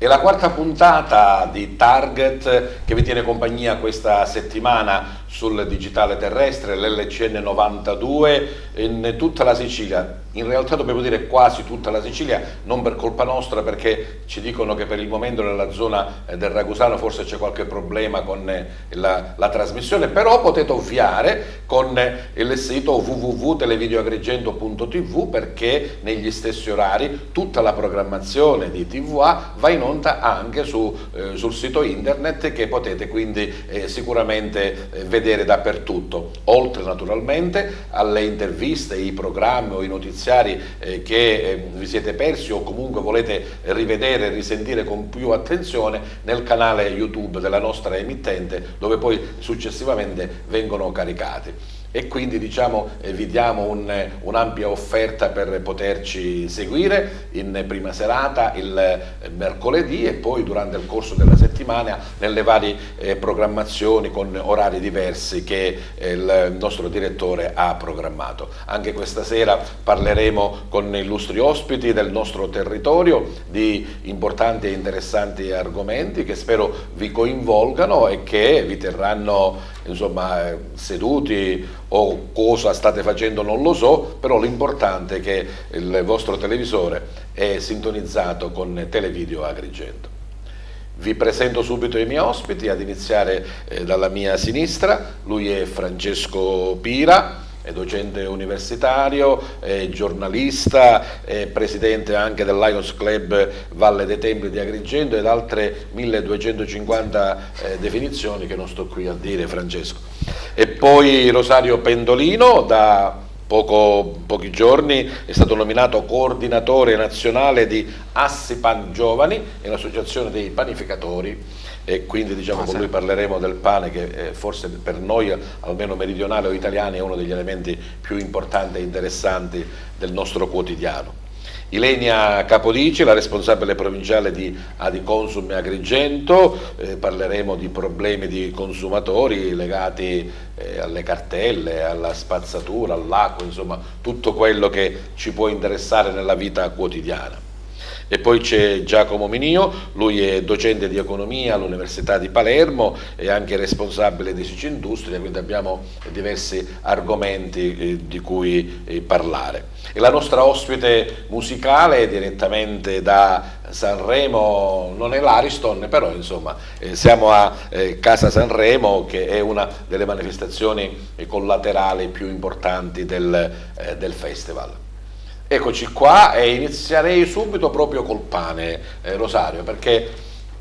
la quarta puntata di Target che vi tiene compagnia questa settimana sul digitale terrestre, l'LCN 92 in tutta la Sicilia. In realtà dobbiamo dire quasi tutta la Sicilia, non per colpa nostra, perché ci dicono che per il momento nella zona del Ragusano forse c'è qualche problema con la trasmissione, però potete ovviare con il sito www.televideoagrigento.tv, perché negli stessi orari tutta la programmazione di TVA va in onda anche sul sito internet, che potete quindi sicuramente vedere dappertutto, oltre naturalmente alle interviste, i programmi o i notiziari che vi siete persi o comunque volete rivedere e risentire con più attenzione nel canale YouTube della nostra emittente, dove poi successivamente vengono caricati. E quindi diciamo vi diamo un'ampia offerta per poterci seguire in prima serata il mercoledì e poi durante il corso della settimana nelle varie programmazioni con orari diversi che il nostro direttore ha programmato. Anche questa sera parleremo con illustri ospiti del nostro territorio di importanti e interessanti argomenti che spero vi coinvolgano e che vi terranno insomma seduti, o cosa state facendo non lo so, però l'importante è che il vostro televisore è sintonizzato con Televideo Agrigento. Vi presento subito i miei ospiti, ad iniziare dalla mia sinistra. Lui è Francesco Pira, è docente universitario, è giornalista, è presidente anche del Lions Club Valle dei Templi di Agrigento ed altre 1250 definizioni che non sto qui a dire, Francesco. E poi Rosario Pendolino, da pochi giorni è stato nominato coordinatore nazionale di Assipan Giovani, è un'associazione dei panificatori, e quindi diciamo con lui parleremo del pane che forse per noi, almeno meridionali o italiani, è uno degli elementi più importanti e interessanti del nostro quotidiano. Ilenia Capodici, la responsabile provinciale di Adiconsum Agrigento, parleremo di problemi di consumatori legati alle cartelle, alla spazzatura, all'acqua, insomma tutto quello che ci può interessare nella vita quotidiana. E poi c'è Giacomo Minio, lui è docente di economia all'Università di Palermo e anche responsabile di Sicindustria, quindi abbiamo diversi argomenti di cui parlare. E la nostra ospite musicale direttamente da Sanremo non è l'Ariston, però insomma siamo a Casa Sanremo, che è una delle manifestazioni collaterali più importanti del festival. Eccoci qua e inizierei subito proprio col pane, Rosario, perché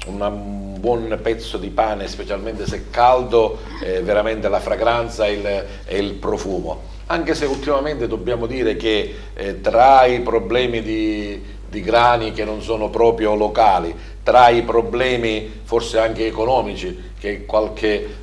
un buon pezzo di pane, specialmente se caldo, veramente la fragranza e il profumo. Anche se ultimamente dobbiamo dire che tra i problemi di grani che non sono proprio locali, tra i problemi forse anche economici, che qualche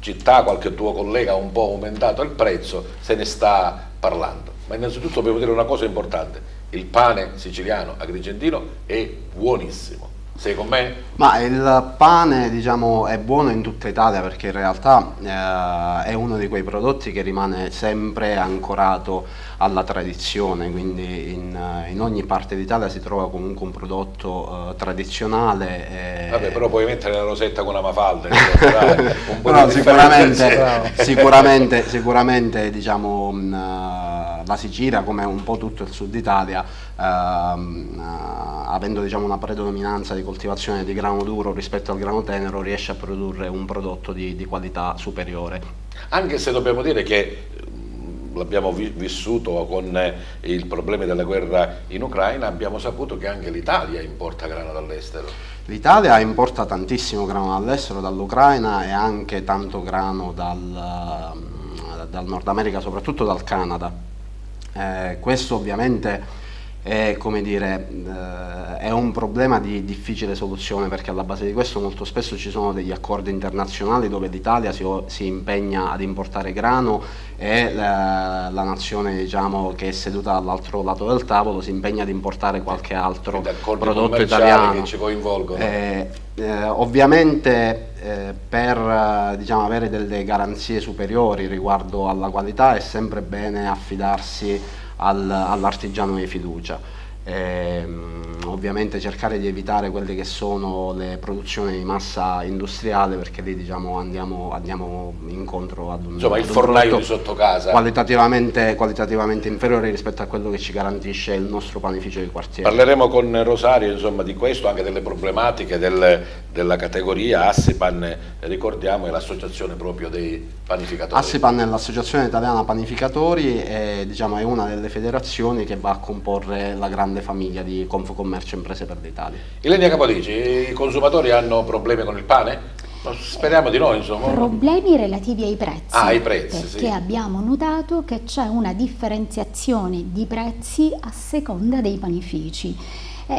città, qualche tuo collega ha un po' aumentato il prezzo, se ne sta parlando. Ma innanzitutto dobbiamo dire una cosa importante: il pane siciliano agrigentino è buonissimo. Sei con me? Ma il pane, diciamo, è buono in tutta Italia, perché in realtà è uno di quei prodotti che rimane sempre ancorato alla tradizione, quindi in ogni parte d'Italia si trova comunque un prodotto tradizionale. Vabbè, però puoi mettere la rosetta con una mafalda, un po' no, di sicuramente diciamo la Sicilia, come un po' tutto il sud Italia, avendo diciamo una predominanza di coltivazione di grano duro rispetto al grano tenero, riesce a produrre un prodotto di qualità superiore. Anche se dobbiamo dire che l'abbiamo vissuto con il problema della guerra in Ucraina, abbiamo saputo che anche l'Italia importa grano dall'estero. L'Italia importa tantissimo grano dall'estero, dall'Ucraina, e anche tanto grano dal Nord America, soprattutto dal Canada. Questo ovviamente è, come dire, è un problema di difficile soluzione, perché alla base di questo molto spesso ci sono degli accordi internazionali dove l'Italia si impegna ad importare grano e la nazione, diciamo, che è seduta dall'altro lato del tavolo si impegna ad importare qualche altro prodotto italiano che ci coinvolgono. Ovviamente per diciamo, avere delle garanzie superiori riguardo alla qualità è sempre bene affidarsi all'artigiano di fiducia. ovviamente cercare di evitare quelle che sono le produzioni di massa industriale, perché lì diciamo andiamo incontro ad un, insomma, il fornaio di sotto casa qualitativamente inferiore rispetto a quello che ci garantisce il nostro panificio di quartiere. Parleremo con Rosario, insomma, di questo, anche delle problematiche della categoria. Assipan, ricordiamo, è l'associazione proprio dei panificatori. Assipan è l'associazione italiana panificatori e diciamo è una delle federazioni che va a comporre la grande famiglia di Confcommercio Imprese per l'Italia. Ilenia Capodici, i consumatori hanno problemi con il pane? Speriamo di no, insomma. Problemi relativi ai prezzi. Ai prezzi, perché sì. abbiamo notato che c'è una differenziazione di prezzi a seconda dei panifici.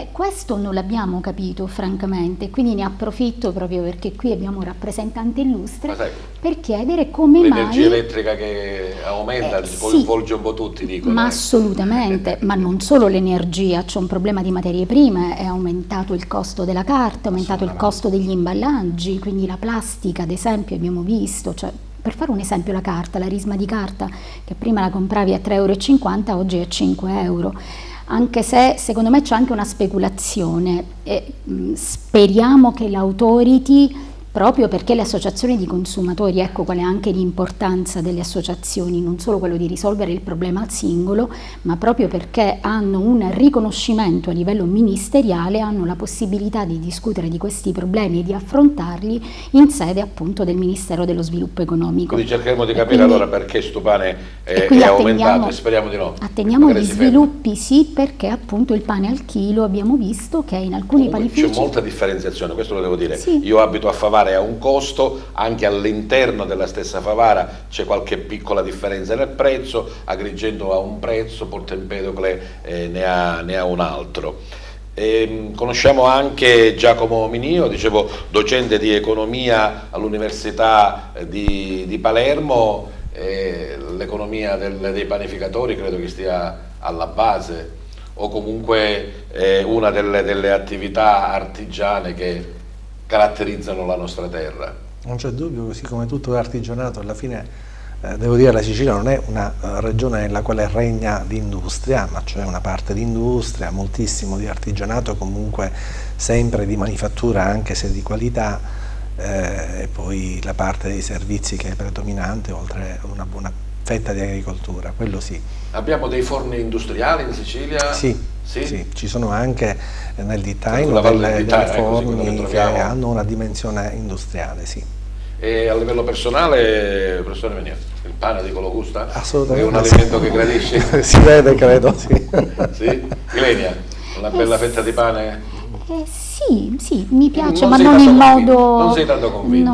Questo non l'abbiamo capito francamente, quindi ne approfitto proprio perché qui abbiamo un rappresentante illustre per chiedere come mai l'energia elettrica che aumenta coinvolge un po' tutti, dicono. Ma assolutamente, ma non solo l'energia, c'è un problema di materie prime, è aumentato il costo della carta, è aumentato il costo degli imballaggi, quindi la plastica ad esempio abbiamo visto, cioè, per fare un esempio, la carta, la risma di carta che prima la compravi a 3,50 €, oggi è a 5 €. Anche se secondo me c'è anche una speculazione e speriamo che l'autority, proprio perché le associazioni di consumatori, ecco qual è anche l'importanza delle associazioni, non solo quello di risolvere il problema al singolo, ma proprio perché hanno un riconoscimento a livello ministeriale, hanno la possibilità di discutere di questi problemi e di affrontarli in sede appunto del Ministero dello Sviluppo Economico. Quindi cercheremo di capire allora perché sto pane è aumentato e speriamo di no. Attendiamo gli sviluppi, sì, perché appunto il pane al chilo abbiamo visto che in alcuni panifici c'è molta differenziazione, questo lo devo dire. Sì. Io abito a Favara, a un costo, anche all'interno della stessa Favara c'è qualche piccola differenza nel prezzo, Agrigento ha un prezzo, Porto Empedocle ne ha un altro. Conosciamo anche Giacomo Minio, dicevo, docente di economia all'Università di Palermo. L'economia dei panificatori credo che stia alla base, o comunque una delle attività artigiane che caratterizzano la nostra terra. Non c'è dubbio, così come tutto l'artigianato, alla fine devo dire la Sicilia non è una regione nella quale regna l'industria, ma c'è una parte di industria, moltissimo di artigianato, comunque sempre di manifattura anche se di qualità, e poi la parte dei servizi che è predominante, oltre a una buona fetta di agricoltura, quello sì. Abbiamo dei forni industriali in Sicilia? Sì, sì? Sì, ci sono anche nel Ditaino delle forni che hanno una dimensione industriale, sì. E a livello personale, professore Menia, il pane di lo gusta? Assolutamente. È un alimento che gradisci? Si vede, credo, sì. Sì? Ilenia, una bella fetta di pane? Sì, mi piace, Non ma sei non tanto in convinta? modo... Non sei tanto convinta?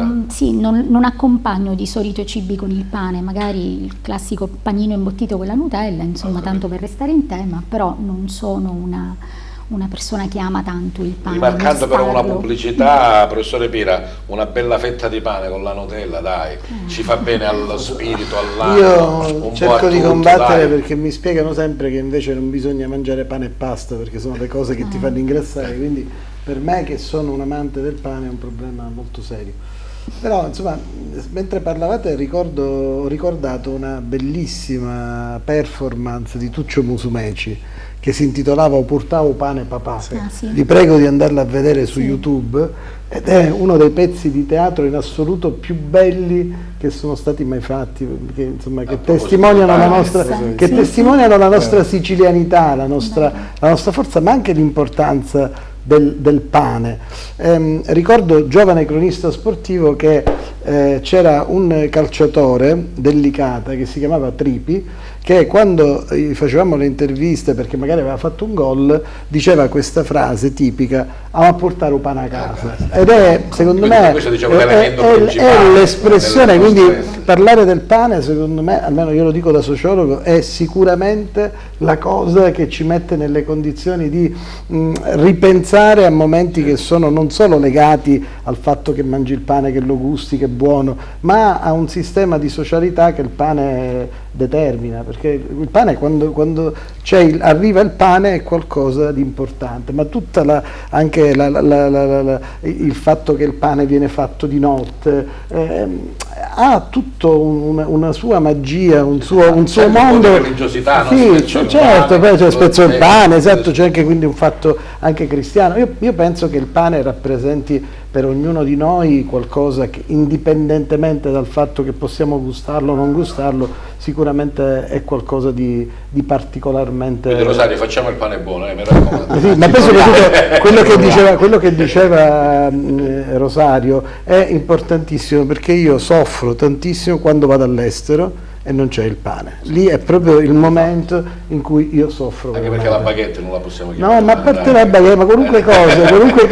Non accompagno di solito i cibi con il pane, magari il classico panino imbottito con la Nutella, insomma, tanto per restare in tema, però non sono una persona che ama tanto il pane. Rimarcando però una pubblicità, professore Pira, una bella fetta di pane con la Nutella, dai, ci fa bene allo spirito, all'anima. Io cerco di combattere, perché mi spiegano sempre che invece non bisogna mangiare pane e pasta, perché sono le cose che ti fanno ingrassare, quindi per me che sono un amante del pane è un problema molto serio. Però insomma, mentre parlavate ho ricordato una bellissima performance di Tuccio Musumeci che si intitolava O portavo pane papà. Sì. Vi prego di andarla a vedere su YouTube, ed è uno dei pezzi di teatro in assoluto più belli che sono stati mai fatti, perché, insomma, che testimoniano la nostra sicilianità, la nostra forza, ma anche l'importanza del pane. Ricordo, giovane cronista sportivo, che c'era un calciatore del Licata che si chiamava Tripi, che quando gli facevamo le interviste, perché magari aveva fatto un gol, diceva questa frase tipica: a portare un pane a casa. Ed è, secondo me, è l'espressione, quindi parlare del pane, secondo me, almeno io lo dico da sociologo, è sicuramente la cosa che ci mette nelle condizioni di ripensare a momenti che sono non solo legati al fatto che mangi il pane, che lo gusti, che è buono, ma a un sistema di socialità che il pane determina, perché il pane quando arriva il pane è qualcosa di importante, ma tutta anche il fatto che il pane viene fatto di notte ha tutto una sua magia, un suo mondo. Religiosità, sì, certo, poi c'è spezzo il pane, esatto, c'è anche quindi un fatto anche cristiano. Io penso che il pane rappresenti per ognuno di noi qualcosa che, indipendentemente dal fatto che possiamo gustarlo o non gustarlo, sicuramente è qualcosa di particolarmente... Quindi Rosario, facciamo il pane buono, mi raccomando. Sì, ma poi soprattutto quello che diceva Rosario è importantissimo, perché io soffro tantissimo quando vado all'estero e non c'è il pane. Lì è proprio il momento in cui io soffro. Anche perché la baguette non la possiamo chiamare. No, ma a parte la baguette, ma qualunque cosa,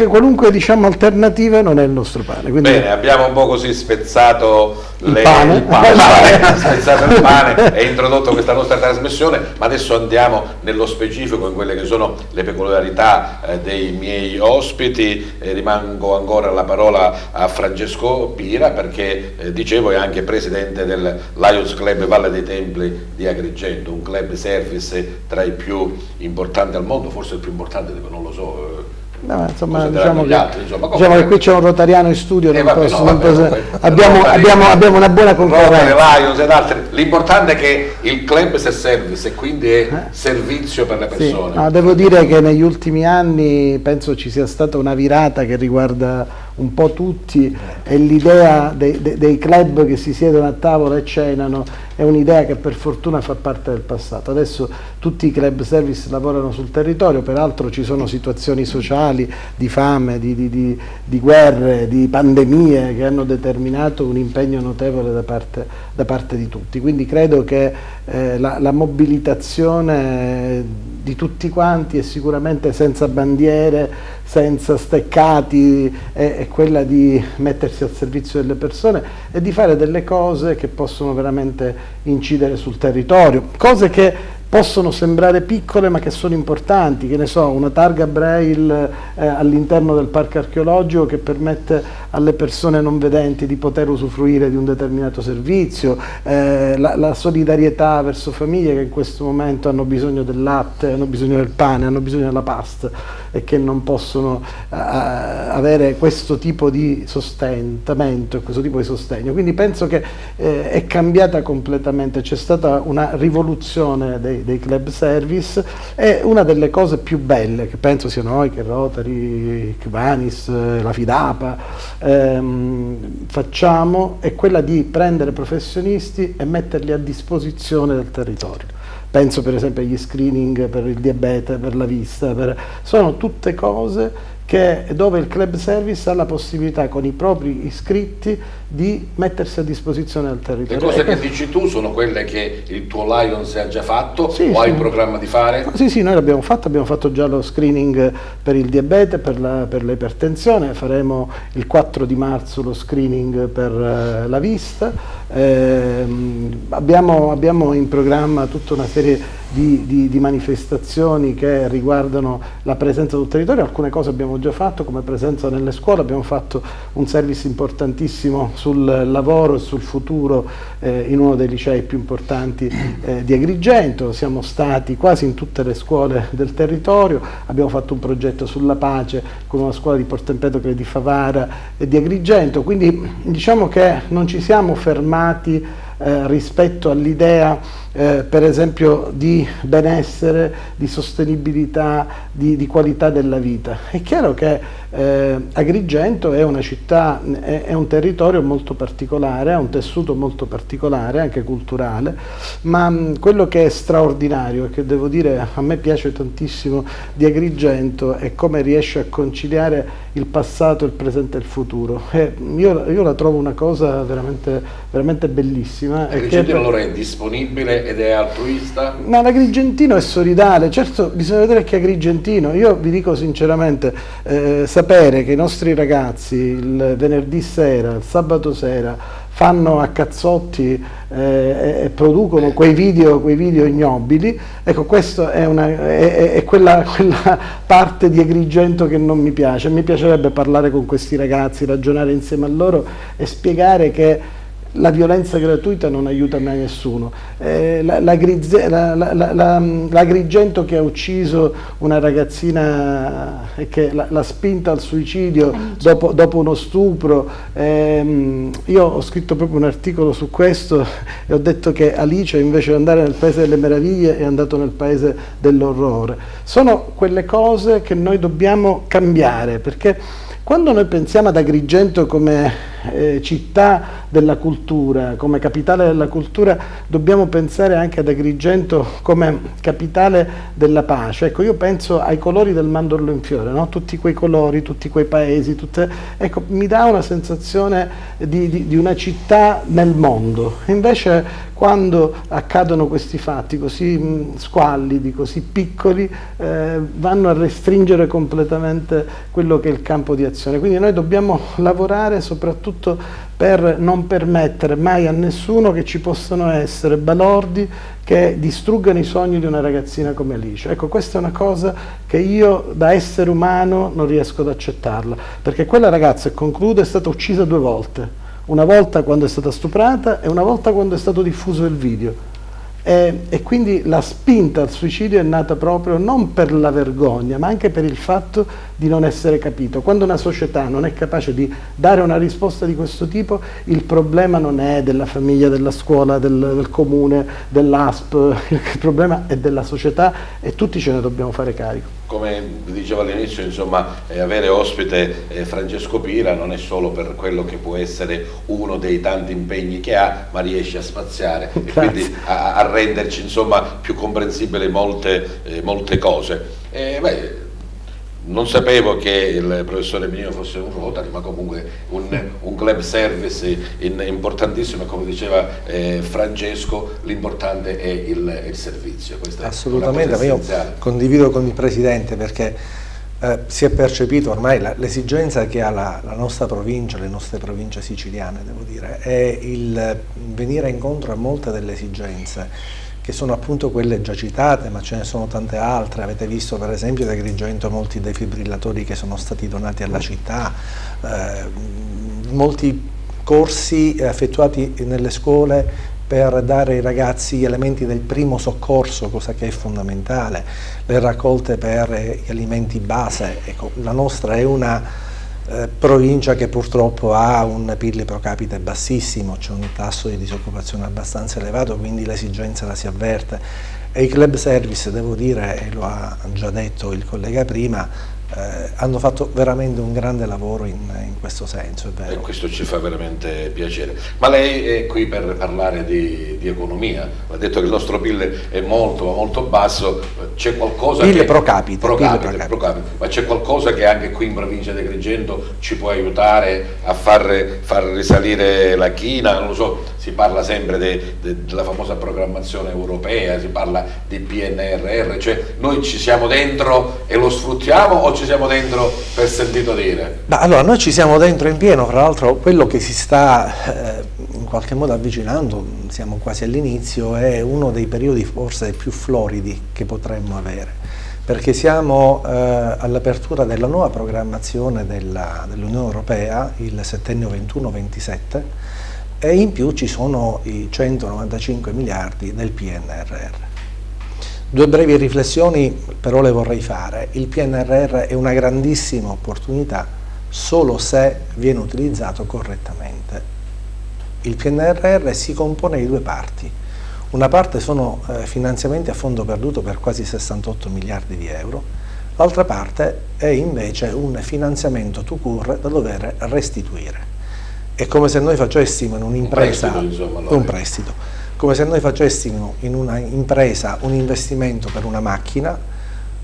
qualununque diciamo alternativa non è il nostro pane. Quindi... Bene, abbiamo un po' così spezzato il pane spezzato il pane e introdotto questa nostra trasmissione, ma adesso andiamo nello specifico in quelle che sono le peculiarità dei miei ospiti. Rimango ancora la parola a Francesco Pira, perché dicevo è anche presidente del Lions Club Valle dei Templi di Agrigento, un club service tra i più importanti al mondo, forse il più importante, non lo so. No, insomma, diciamo che qui c'è un rotariano in studio, abbiamo una buona concorrenza. Lions ed altri. L'importante è che il club sia service e quindi è servizio per le persone. Sì, no, devo dire che negli ultimi anni penso ci sia stata una virata che riguarda un po' tutti, e l'idea dei club che si siedono a tavola e cenano è un'idea che per fortuna fa parte del passato. Adesso tutti i club service lavorano sul territorio, peraltro ci sono situazioni sociali di fame, di guerre, di pandemie che hanno determinato un impegno notevole da parte di tutti. Quindi credo che la mobilitazione di tutti quanti è sicuramente senza bandiere, senza steccati, è quella di mettersi al servizio delle persone e di fare delle cose che possono veramente incidere sul territorio, cose che possono sembrare piccole ma che sono importanti, che ne so, una targa braille all'interno del parco archeologico che permette alle persone non vedenti di poter usufruire di un determinato servizio, la solidarietà verso famiglie che in questo momento hanno bisogno del latte, hanno bisogno del pane, hanno bisogno della pasta e che non possono avere questo tipo di sostentamento, questo tipo di sostegno. Quindi penso che è cambiata completamente, c'è stata una rivoluzione dei club service, e una delle cose più belle che penso sia noi, che Rotary, Kvanis, la Fidapa facciamo è quella di prendere professionisti e metterli a disposizione del territorio. Penso per esempio agli screening per il diabete, per la vista, sono tutte cose dove il club service ha la possibilità con i propri iscritti di mettersi a disposizione del territorio. Le cose che dici tu sono quelle che il tuo Lions ha già fatto, sì, o hai in programma di fare? Sì, noi l'abbiamo fatto già lo screening per il diabete, per l'ipertensione, faremo il 4 di marzo lo screening per la vista, abbiamo in programma tutta una serie di manifestazioni che riguardano la presenza sul territorio. Alcune cose abbiamo già fatto, come presenza nelle scuole, abbiamo fatto un service importantissimo sul lavoro e sul futuro in uno dei licei più importanti di Agrigento, siamo stati quasi in tutte le scuole del territorio, abbiamo fatto un progetto sulla pace con una scuola di Porto Empedocle, di Favara e di Agrigento, quindi diciamo che non ci siamo fermati rispetto all'idea per esempio di benessere, di sostenibilità, di qualità della vita. È chiaro che Agrigento è una città, è un territorio molto particolare, ha un tessuto molto particolare, anche culturale, ma quello che è straordinario e che devo dire a me piace tantissimo di Agrigento è come riesce a conciliare il passato, il presente e il futuro. Io la trovo una cosa veramente, veramente bellissima. Agrigentino allora è disponibile ed è altruista? Ma l'agrigentino è solidale, certo bisogna vedere che Agrigentino, io vi dico sinceramente, sapere che i nostri ragazzi il venerdì sera, il sabato sera fanno a cazzotti e producono quei video ignobili, ecco, questo è quella parte di Agrigento che non mi piace. Mi piacerebbe parlare con questi ragazzi, ragionare insieme a loro e spiegare che la violenza gratuita non aiuta mai nessuno. L'Agrigento che ha ucciso una ragazzina e che l'ha spinta al suicidio dopo uno stupro, io ho scritto proprio un articolo su questo e ho detto che Alice, invece di andare nel paese delle meraviglie, è andato nel paese dell'orrore. Sono quelle cose che noi dobbiamo cambiare, perché quando noi pensiamo ad Agrigento come città della cultura, come capitale della cultura, dobbiamo pensare anche ad Agrigento come capitale della pace. Ecco, io penso ai colori del mandorlo in fiore, no? Tutti quei colori, tutti quei paesi, ecco, mi dà una sensazione di una città nel mondo. Invece quando accadono questi fatti così squallidi, così piccoli, vanno a restringere completamente quello che è il campo di azione. Quindi noi dobbiamo lavorare soprattutto per non permettere mai a nessuno che ci possano essere balordi che distruggano i sogni di una ragazzina come Alice. Ecco, questa è una cosa che io da essere umano non riesco ad accettarla, perché quella ragazza, e concludo, è stata uccisa 2 volte, una volta quando è stata stuprata e una volta quando è stato diffuso il video. E quindi la spinta al suicidio è nata proprio non per la vergogna, ma anche per il fatto di non essere capito. Quando una società non è capace di dare una risposta di questo tipo, il problema non è della famiglia, della scuola, del comune, dell'ASP, il problema è della società e tutti ce ne dobbiamo fare carico. Come dicevo all'inizio, insomma, avere ospite Francesco Pira non è solo per quello che può essere uno dei tanti impegni che ha, ma riesce a spaziare e quindi a renderci, insomma, più comprensibili molte cose. Non sapevo che il professore Minino fosse un Rotary, ma comunque un club service importantissimo, e come diceva Francesco, l'importante è il servizio. Questa assolutamente, io condivido con il Presidente, perché si è percepito ormai l'esigenza che ha la nostra provincia, le nostre province siciliane, devo dire, è il venire incontro a molte delle esigenze che sono appunto quelle già citate, ma ce ne sono tante altre. Avete visto per esempio ad Agrigento molti defibrillatori che sono stati donati alla città, molti corsi effettuati nelle scuole per dare ai ragazzi gli elementi del primo soccorso, cosa che è fondamentale, le raccolte per gli alimenti base. Ecco, la nostra è una provincia che purtroppo ha un PIL pro capite bassissimo, c'è un tasso di disoccupazione abbastanza elevato, quindi l'esigenza la si avverte, e i club service, devo dire, e lo ha già detto il collega prima, hanno fatto veramente un grande lavoro in questo senso, è vero. E questo ci fa veramente piacere. Ma lei è qui per parlare di economia, ha detto che il nostro PIL è molto basso, c'è qualcosa PIL pro capite, ma c'è qualcosa che anche qui in provincia di Agrigento ci può aiutare a far risalire la china? Non lo so, si parla sempre della famosa programmazione europea, si parla di PNRR, cioè noi ci siamo dentro e lo sfruttiamo o ci siamo dentro per sentito dire? Allora, noi ci siamo dentro in pieno, fra l'altro quello che si sta in qualche modo avvicinando, siamo quasi all'inizio, è uno dei periodi forse più floridi che potremmo avere, perché siamo all'apertura della nuova programmazione dell'Unione Europea, il settennio 21-27, e in più ci sono i 195 miliardi del PNRR. 2 brevi riflessioni però le vorrei fare. Il PNRR è una grandissima opportunità solo se viene utilizzato correttamente. Il PNRR si compone di 2 parti. Una parte sono finanziamenti a fondo perduto per quasi 68 miliardi di euro, l'altra parte è invece un finanziamento tout court da dover restituire. È come se noi facessimo in un'impresa un prestito. Come se noi facessimo in una impresa un investimento per una macchina,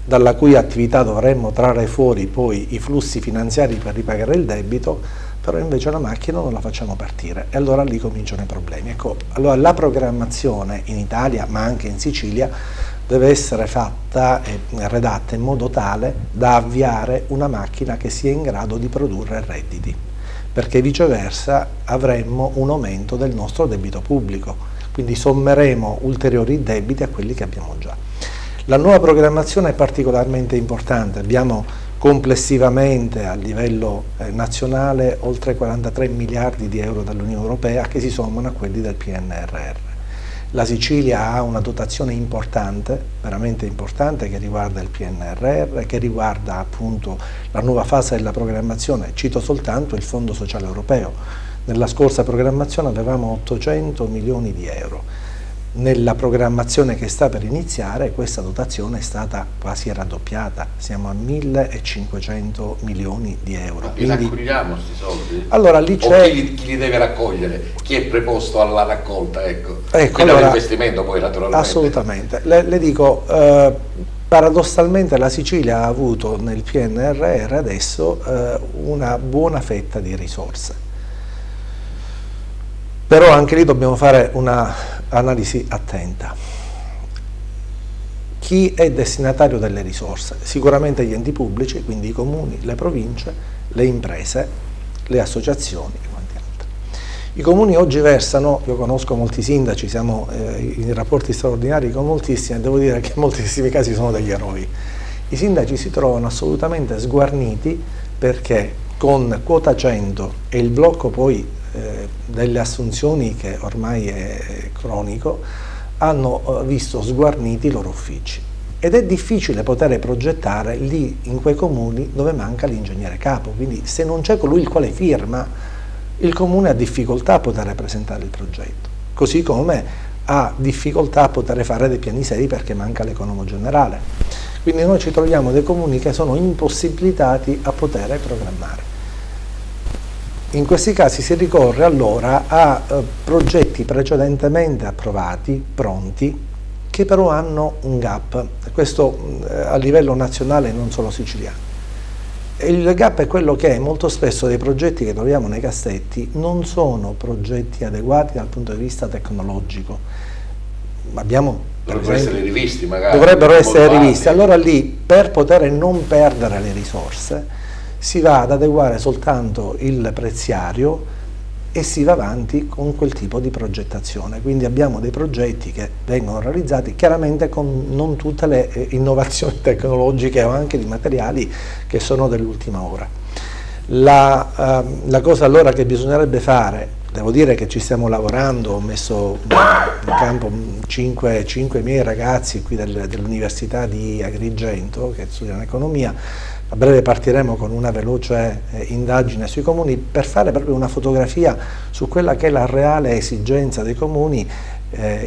dalla cui attività dovremmo trarre fuori poi i flussi finanziari per ripagare il debito, però invece la macchina non la facciamo partire e allora lì cominciano i problemi. Ecco, allora la programmazione in Italia, ma anche in Sicilia, deve essere fatta e redatta in modo tale da avviare una macchina che sia in grado di produrre redditi, perché viceversa avremmo un aumento del nostro debito pubblico. Quindi sommeremo ulteriori debiti a quelli che abbiamo già. La nuova programmazione è particolarmente importante, abbiamo complessivamente a livello nazionale oltre 43 miliardi di euro dall'Unione Europea, che si sommano a quelli del PNRR. La Sicilia ha una dotazione importante, veramente importante, che riguarda il PNRR, che riguarda appunto la nuova fase della programmazione. Cito soltanto il Fondo Sociale Europeo. Nella scorsa programmazione avevamo 800 milioni di euro. Nella programmazione che sta per iniziare questa dotazione è stata quasi raddoppiata, siamo a 1.500 milioni di euro. Ma li raccogliamo questi soldi? Allora, lì c'è... chi li deve raccogliere? Chi è preposto alla raccolta? Ecco allora, l'investimento poi naturalmente. Assolutamente. Le dico, paradossalmente la Sicilia ha avuto nel PNRR adesso una buona fetta di risorse. Però anche lì dobbiamo fare una analisi attenta. Chi è destinatario delle risorse? Sicuramente gli enti pubblici, quindi i comuni, le province, le imprese, le associazioni e quanti altri. I comuni oggi versano, io conosco molti sindaci, siamo in rapporti straordinari con moltissimi, e devo dire che in moltissimi casi sono degli eroi. I sindaci si trovano assolutamente sguarniti perché con quota 100 e il blocco poi delle assunzioni, che ormai è cronico, hanno visto sguarniti i loro uffici ed è difficile poter progettare lì in quei comuni dove manca l'ingegnere capo, quindi se non c'è colui il quale firma, il comune ha difficoltà a poter presentare il progetto, così come ha difficoltà a poter fare dei piani seri perché manca l'economo generale. Quindi noi ci troviamo dei comuni che sono impossibilitati a poter programmare. In questi casi si ricorre allora a progetti precedentemente approvati, pronti, che però hanno un gap, questo a livello nazionale e non solo siciliano. E il gap è quello che molto spesso dei progetti che troviamo nei cassetti non sono progetti adeguati dal punto di vista tecnologico. Dovrebbero essere rivisti magari. Dovrebbero essere rivisti, allora lì per poter non perdere le risorse si va ad adeguare soltanto il preziario e si va avanti con quel tipo di progettazione. Quindi abbiamo dei progetti che vengono realizzati chiaramente con non tutte le innovazioni tecnologiche o anche di materiali che sono dell'ultima ora. La cosa allora che bisognerebbe fare, devo dire che ci stiamo lavorando, ho messo in campo 5 miei ragazzi qui dell'Università di Agrigento che studiano economia. A breve partiremo con una veloce indagine sui comuni per fare proprio una fotografia su quella che è la reale esigenza dei comuni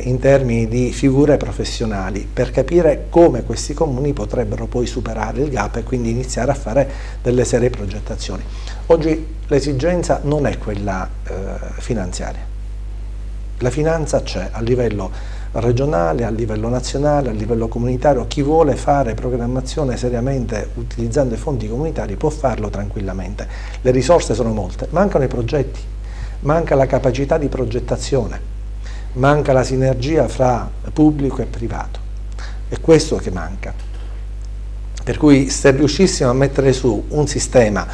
in termini di figure professionali, per capire come questi comuni potrebbero poi superare il gap e quindi iniziare a fare delle serie progettazioni. Oggi l'esigenza non è quella finanziaria, la finanza c'è a livello regionale, a livello nazionale, a livello comunitario. Chi vuole fare programmazione seriamente utilizzando i fondi comunitari può farlo tranquillamente. Le risorse sono molte, mancano i progetti, manca la capacità di progettazione, manca la sinergia fra pubblico e privato. È questo che manca. Per cui se riuscissimo a mettere su un sistema,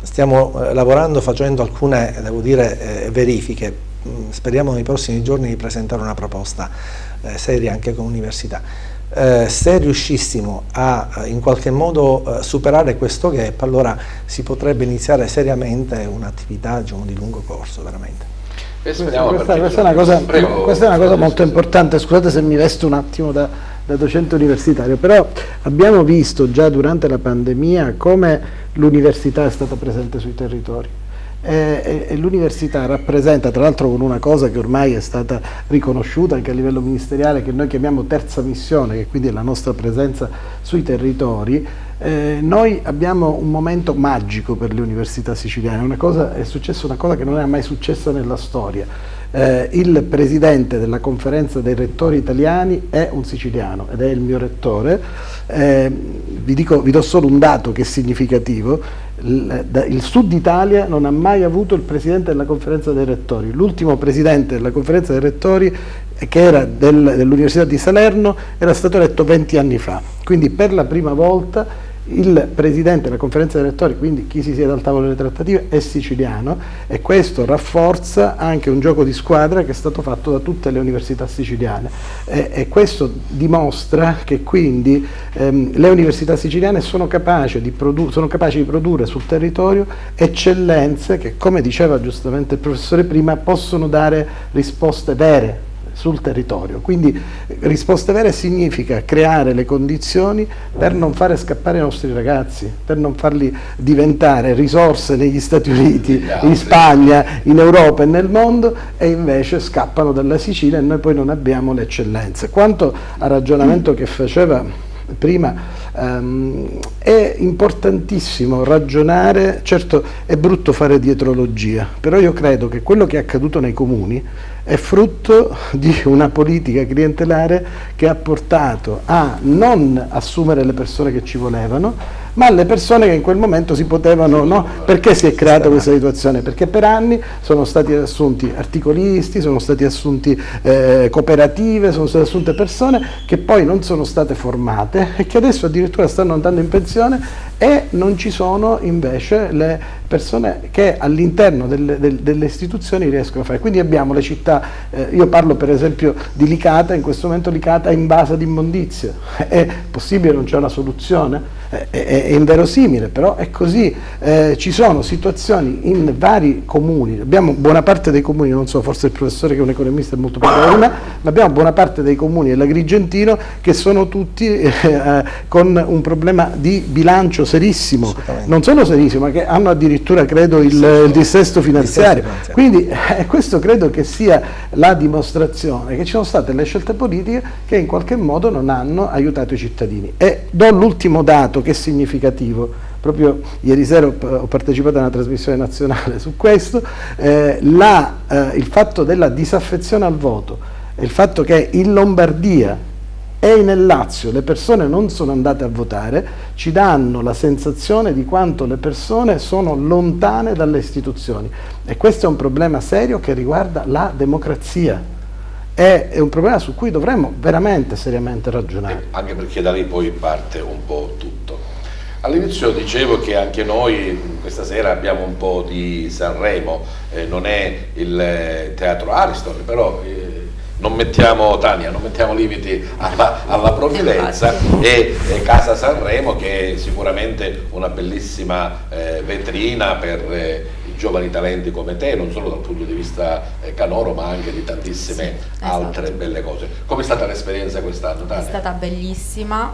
stiamo lavorando facendo alcune, devo dire, verifiche, speriamo nei prossimi giorni di presentare una proposta seria anche con l'università. Se riuscissimo a in qualche modo superare questo gap, allora si potrebbe iniziare seriamente un'attività, diciamo, di lungo corso veramente. Questa è una cosa molto importante, scusate se mi vesto un attimo da docente universitario, però abbiamo visto già durante la pandemia come l'università è stata presente sui territori. E l'università rappresenta, tra l'altro con una cosa che ormai è stata riconosciuta anche a livello ministeriale, che noi chiamiamo terza missione, che quindi è la nostra presenza sui territori. Noi abbiamo un momento magico per le università siciliane, è successa una cosa che non è mai successa nella storia. Il presidente della conferenza dei rettori italiani è un siciliano ed è il mio rettore. Vi do solo un dato che è significativo. Il Sud Italia non ha mai avuto il presidente della conferenza dei rettori. L'ultimo presidente della conferenza dei rettori, che era dell'Università di Salerno, era stato eletto 20 anni fa. Quindi per la prima volta il presidente della conferenza dei rettori, quindi chi si siede al tavolo delle trattative, è siciliano, e questo rafforza anche un gioco di squadra che è stato fatto da tutte le università siciliane, e questo dimostra che quindi le università siciliane sono capaci di produrre sul territorio eccellenze che, come diceva giustamente il professore prima, possono dare risposte vere sul territorio. Quindi risposte vere significa creare le condizioni per non fare scappare i nostri ragazzi, per non farli diventare risorse negli Stati Uniti, in Spagna, in Europa e nel mondo, e invece scappano dalla Sicilia e noi poi non abbiamo le eccellenze. Quanto al ragionamento che faceva prima, è importantissimo ragionare, certo è brutto fare dietrologia, però io credo che quello che è accaduto nei comuni è frutto di una politica clientelare che ha portato a non assumere le persone che ci volevano, ma alle persone che in quel momento si potevano, no? Perché si è creata questa situazione? Perché per anni sono stati assunti articolisti, sono stati assunti cooperative, sono state assunte persone che poi non sono state formate e che adesso addirittura stanno andando in pensione, e non ci sono invece le persone che all'interno delle istituzioni riescono a fare. Quindi abbiamo le città, io parlo per esempio di Licata, in questo momento Licata è invasa di immondizia. È possibile, non c'è una soluzione? È inverosimile, però è così. Ci sono situazioni in vari comuni, abbiamo buona parte dei comuni, non so, forse il professore che è un economista è molto più bravo di me, ma abbiamo buona parte dei comuni dell'Agrigentino che sono tutti con un problema di bilancio serissimo, non solo serissimo, ma che hanno addirittura, credo, il dissesto finanziario. Quindi questo credo che sia la dimostrazione che ci sono state le scelte politiche che in qualche modo non hanno aiutato i cittadini. E do l'ultimo dato che è significativo. Proprio ieri sera ho partecipato a una trasmissione nazionale su questo, il fatto della disaffezione al voto, il fatto che in Lombardia e nel Lazio le persone non sono andate a votare, ci danno la sensazione di quanto le persone sono lontane dalle istituzioni, e questo è un problema serio che riguarda la democrazia. È un problema su cui dovremmo veramente seriamente ragionare. Anche perché da lì poi parte un po' tutto. All'inizio dicevo che anche noi questa sera abbiamo un po' di Sanremo, non è il Teatro Ariston, però non mettiamo, Tania, non mettiamo limiti alla provvidenza, e Casa Sanremo, che è sicuramente una bellissima vetrina per i giovani talenti come te, non solo dal punto di vista canoro, ma anche di tantissime altre belle cose. Com'è stata l'esperienza quest'anno, Tania? È stata bellissima,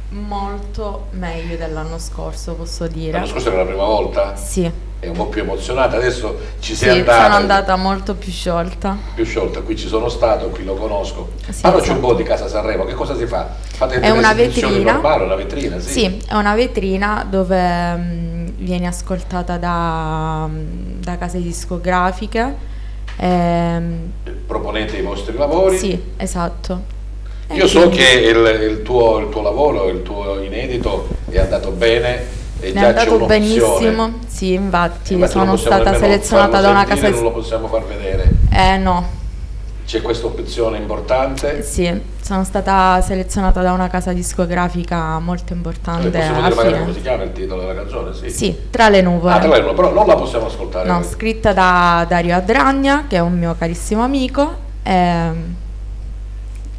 molto meglio dell'anno scorso, posso dire. L'anno scorso era la prima volta? Sì. È un po' più emozionata, adesso ci sei andata? Sì, sono andata molto più sciolta. Più sciolta, qui ci sono stato, qui lo conosco. Sì, Parlaci un po' di Casa Sanremo, che cosa si fa? Fate è una vetrina. Normali, una vetrina, sì. Sì, è una vetrina dove viene ascoltata da case discografiche. Proponete i vostri lavori? Sì, esatto. Io so che il tuo lavoro, il tuo inedito è andato bene. È andato benissimo, sì, infatti sono stata selezionata da una casa non lo possiamo far vedere? No. C'è questa opzione importante? Sì, sono stata selezionata da una casa discografica molto importante. Possiamo dire magari come si chiama il titolo della canzone? Sì, Tra le nuvole. Tra le nuvole, però non la possiamo ascoltare. No, scritta da Dario Adragna, che è un mio carissimo amico.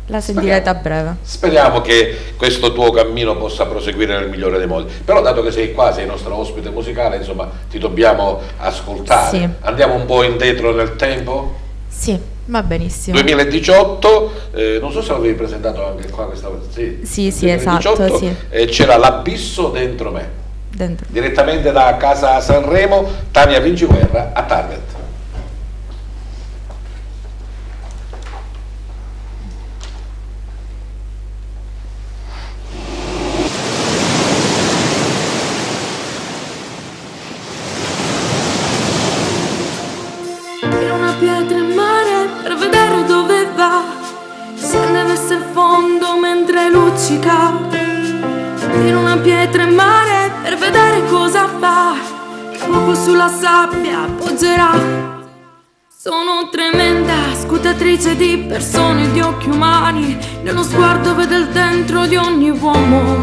La sentirete a breve. Speriamo che questo tuo cammino possa proseguire nel migliore dei modi. Però dato che sei qua, sei nostro ospite musicale, insomma, ti dobbiamo ascoltare. Sì. Andiamo un po' indietro nel tempo? Sì, va benissimo. 2018, non so se l'avevi presentato anche qua questa volta. Sì, 2018, esatto. Sì. C'era L'abisso dentro me. Dentro. Direttamente da Casa Sanremo, Tania Vinciguerra a Target. In una pietra in mare per vedere cosa fa. Il fuoco sulla sabbia appoggerà. Sono tremenda, scutatrice di persone, di occhi umani. Nello sguardo vedo il dentro di ogni uomo.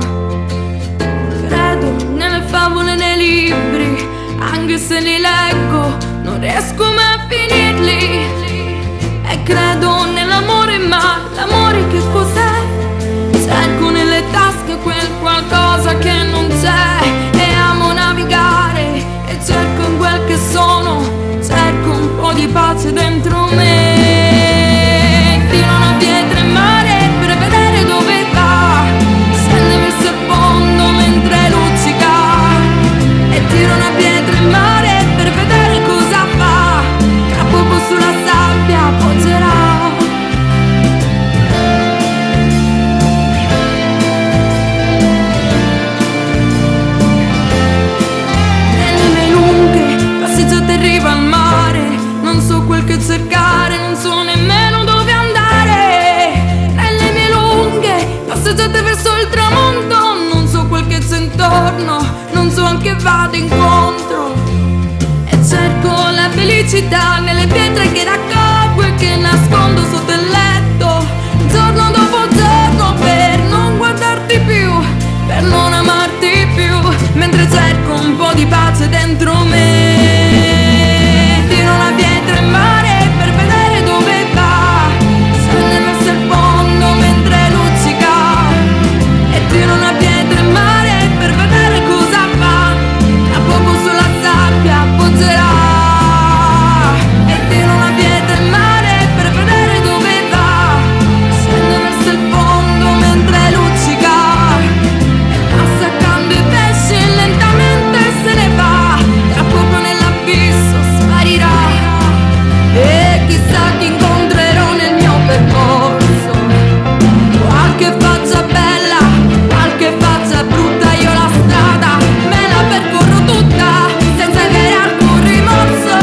favole nei libri, anche se li leggo non riesco mai a finirli. E credo nell'amore, ma l'amore che cos'è? Cerco nelle tasche quel qualcosa che non c'è, e amo navigare e cerco in quel che sono, cerco un po' di pace dentro me. Tiro una pietra in mare per vedere dove va, scende verso il fondo mentre luccica, e tiro una pietra in mare per vedere cosa fa, tra poco sulla sabbia appoggerà. Arriva al mare, non so quel che cercare, non so nemmeno dove andare. Nelle mie lunghe passeggiate verso il tramonto, non so quel che c'è intorno, non so a che vado incontro. E cerco la felicità nelle pietre che raccolgo e che nascondo sotto il letto, giorno dopo giorno, per non guardarti più, per non amarti più, mentre cerco un po' di pace dentro me. Una pietra in mare per vedere dove va, scende verso il fondo mentre luccica, e tiro una pietra in mare per vedere cosa fa, tra poco sulla sabbia appoggerà. E tiro una pietra in mare per vedere dove va, scende verso il fondo mentre luccica, e passa accanto i pesci lentamente se ne va, tra poco nell'abisso sparirà. E chissà chi incontrerò nel mio percorso, qualche faccia bella, qualche faccia brutta, io la strada me la percorro tutta senza avere alcun rimorso.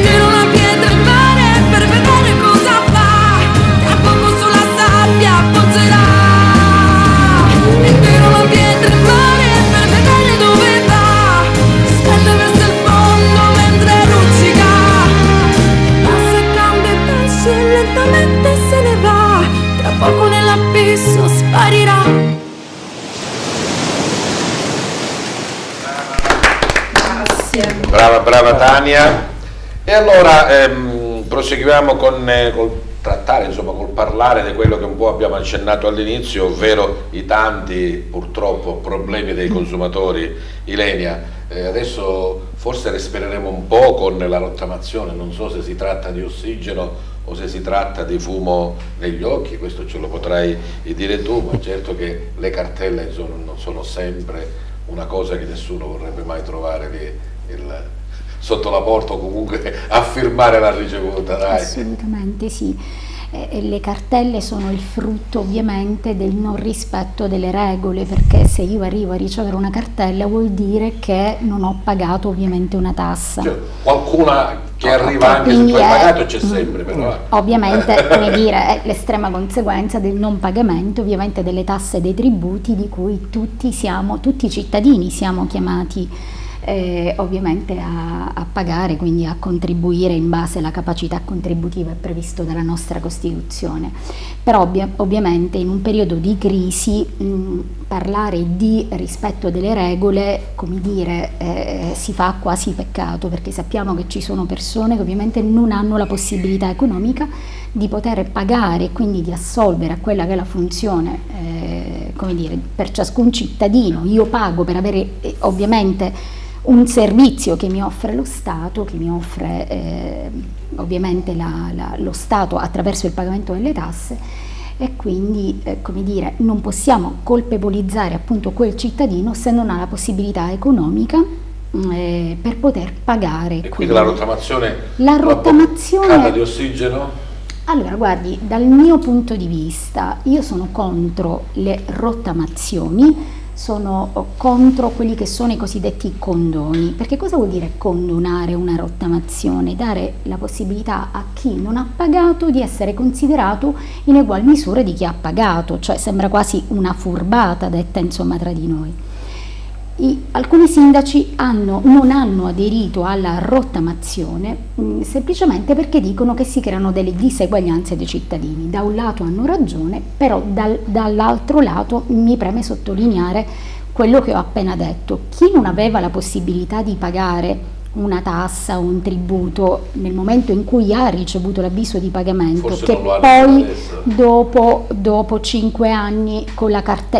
Tiro una pietra in mare per vedere cosa fa, tra poco sulla sabbia appoggerà. E tiro una pietra in mare per vedere dove va, scende verso il fondo mentre luccica, passa accanto ai pesci e lentamente se ne va, tra poco nell'abisso sparirà. Brava Tania. E allora proseguiamo col trattare, insomma, col parlare di quello che un po' abbiamo accennato all'inizio, ovvero i tanti purtroppo problemi dei consumatori. Ilenia, adesso forse respireremo un po' con la rottamazione, non so se si tratta di ossigeno o se si tratta di fumo negli occhi, questo ce lo potrai dire tu, ma certo che le cartelle non sono sempre una cosa che nessuno vorrebbe mai trovare lì sotto la porta, o comunque a firmare la ricevuta, dai. Assolutamente sì. Le cartelle sono il frutto ovviamente del non rispetto delle regole, perché se io arrivo a ricevere una cartella vuol dire che non ho pagato ovviamente una tassa. Cioè, qualcuna che arriva anche se tu hai pagato c'è sempre, però. Ovviamente, come dire, è l'estrema conseguenza del non pagamento ovviamente delle tasse e dei tributi di cui tutti i cittadini siamo chiamati ovviamente a pagare, quindi a contribuire in base alla capacità contributiva previsto dalla nostra Costituzione. Però ovviamente in un periodo di crisi parlare di rispetto delle regole, come dire, si fa quasi peccato, perché sappiamo che ci sono persone che ovviamente non hanno la possibilità economica di poter pagare e quindi di assolvere a quella che è la funzione, come dire, per ciascun cittadino. Io pago per avere ovviamente un servizio che mi offre lo Stato, che mi offre ovviamente lo Stato attraverso il pagamento delle tasse, e quindi come dire, non possiamo colpevolizzare appunto quel cittadino se non ha la possibilità economica per poter pagare. E quindi la rottamazione di ossigeno? Allora, guardi, dal mio punto di vista io sono contro le rottamazioni, sono contro quelli che sono i cosiddetti condoni, perché cosa vuol dire condonare una rottamazione? Dare la possibilità a chi non ha pagato di essere considerato in egual misura di chi ha pagato, cioè sembra quasi una furbata detta insomma tra di noi. Alcuni sindaci non hanno aderito alla rottamazione semplicemente perché dicono che si creano delle diseguaglianze dei cittadini. Da un lato hanno ragione, però dall'altro lato mi preme sottolineare quello che ho appena detto. Chi non aveva la possibilità di pagare una tassa o un tributo nel momento in cui ha ricevuto l'avviso di pagamento, forse che poi dopo 5 anni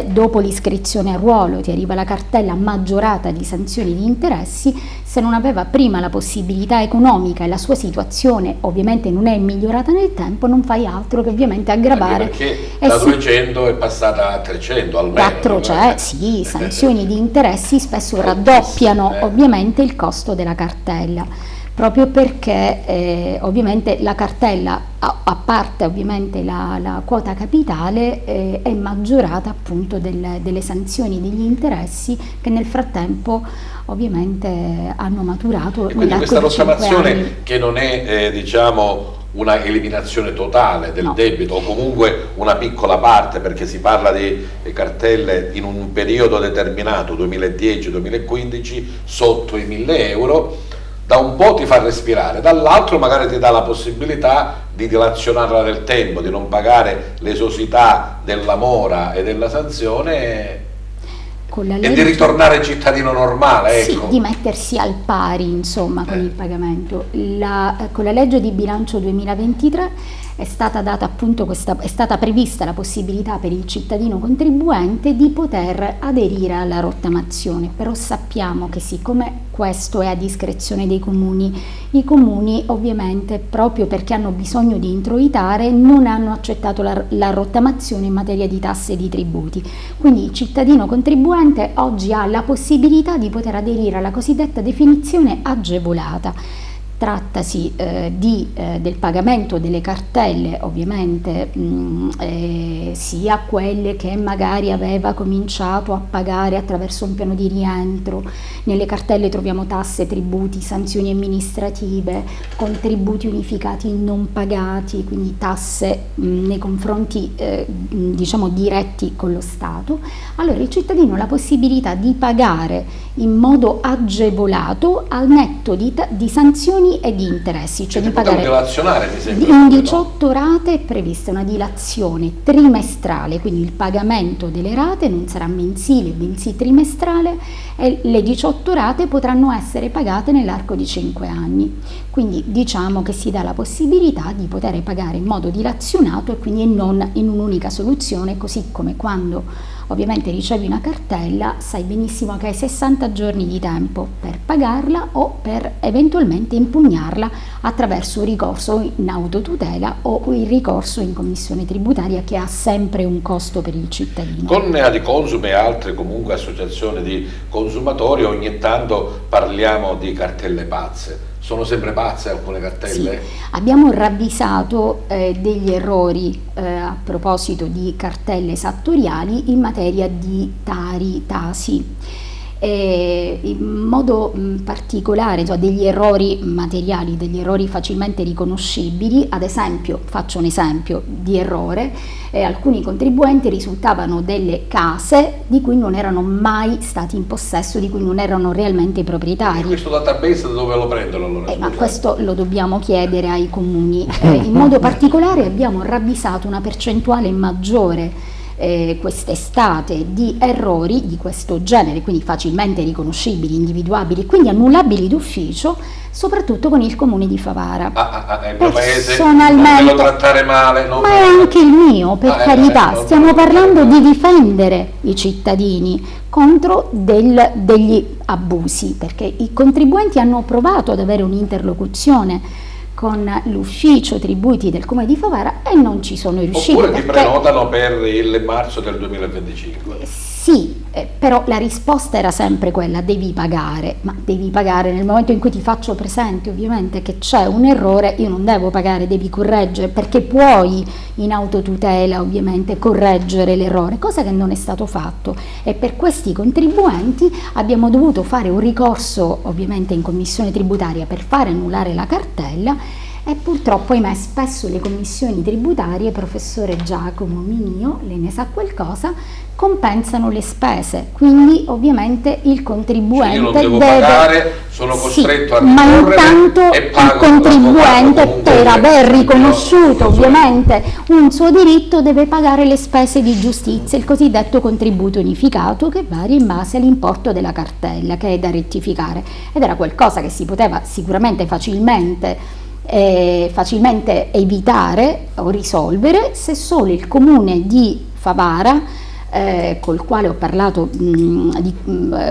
dopo l'iscrizione a ruolo ti arriva la cartella maggiorata di sanzioni di interessi, se non aveva prima la possibilità economica e la sua situazione ovviamente non è migliorata nel tempo, non fai altro che ovviamente aggravare. Anche perché da 200 è passata a 300 almeno. Sì, sanzioni di interessi spesso raddoppiano ovviamente il costo della cartella, proprio perché ovviamente la cartella, a parte ovviamente la quota capitale, è maggiorata appunto delle sanzioni degli interessi che nel frattempo ovviamente hanno maturato. E quindi questa rottamazione, che non è diciamo una eliminazione totale del debito, o comunque una piccola parte, perché si parla di cartelle in un periodo determinato, 2010-2015, sotto i 1.000 euro, da un po' ti fa respirare, dall'altro magari ti dà la possibilità di dilazionarla nel tempo, di non pagare l'esosità della mora e della sanzione e di ritornare cittadino normale, ecco. Sì, di mettersi al pari insomma con il pagamento. Con la legge di bilancio 2023 è stata data appunto è stata prevista la possibilità per il cittadino contribuente di poter aderire alla rottamazione, però sappiamo che siccome questo è a discrezione dei comuni, i comuni ovviamente proprio perché hanno bisogno di introitare non hanno accettato la rottamazione in materia di tasse e di tributi, quindi il cittadino contribuente oggi ha la possibilità di poter aderire alla cosiddetta definizione agevolata. Trattasi del pagamento delle cartelle, ovviamente sia quelle che magari aveva cominciato a pagare attraverso un piano di rientro. Nelle cartelle troviamo tasse, tributi, sanzioni amministrative, contributi unificati non pagati, quindi tasse nei confronti diciamo diretti con lo Stato. Allora il cittadino ha la possibilità di pagare in modo agevolato al netto di sanzioni e di interessi, cioè di pagare in 18 rate. È prevista una dilazione trimestrale, quindi il pagamento delle rate non sarà mensile bensì trimestrale, e le 18 rate potranno essere pagate nell'arco di 5 anni, quindi diciamo che si dà la possibilità di poter pagare in modo dilazionato e quindi non in un'unica soluzione, così come quando ovviamente ricevi una cartella sai benissimo che hai 60 giorni di tempo per pagarla o per eventualmente impugnarla attraverso un ricorso in autotutela o il ricorso in commissione tributaria, che ha sempre un costo per il cittadino. Con Adiconsum e altre comunque associazioni di consumatori ogni tanto parliamo di cartelle pazze. Sono sempre pazze alcune cartelle? Sì, abbiamo ravvisato degli errori a proposito di cartelle esattoriali in materia di tasi. In modo particolare, cioè degli errori materiali, degli errori facilmente riconoscibili. Ad esempio, faccio un esempio di errore: alcuni contribuenti risultavano delle case di cui non erano mai stati in possesso, di cui non erano realmente i proprietari. E questo database da dove lo prendono allora? Ma questo lo dobbiamo chiedere ai comuni. In modo particolare abbiamo ravvisato una percentuale maggiore quest'estate di errori di questo genere, quindi facilmente riconoscibili, individuabili, quindi annullabili d'ufficio, soprattutto con il comune di Favara. Il mio paese non lo trattare male, ma è anche il mio, per carità, stiamo parlando di difendere i cittadini contro degli abusi, perché i contribuenti hanno provato ad avere un'interlocuzione con l'ufficio tributi del Comune di Favara e non ci sono riusciti. Oppure ti prenotano per il marzo del 2025. Sì, però la risposta era sempre quella: devi pagare, ma devi pagare nel momento in cui ti faccio presente ovviamente che c'è un errore. Io non devo pagare, devi correggere, perché puoi in autotutela ovviamente correggere l'errore, cosa che non è stato fatto, e per questi contribuenti abbiamo dovuto fare un ricorso ovviamente in commissione tributaria per fare annullare la cartella, E purtroppo, ahimè, spesso le commissioni tributarie, professore Giacomo Minio, lei ne sa qualcosa, compensano le spese, quindi ovviamente il contribuente io non devo deve pagare, sono costretto a ma ricorrere intanto e pago il contribuente, per aver riconosciuto ovviamente un suo diritto, deve pagare le spese di giustizia, il cosiddetto contributo unificato, che varia in base all'importo della cartella che è da rettificare, ed era qualcosa che si poteva sicuramente facilmente evitare o risolvere se solo il comune di Favara, col quale ho parlato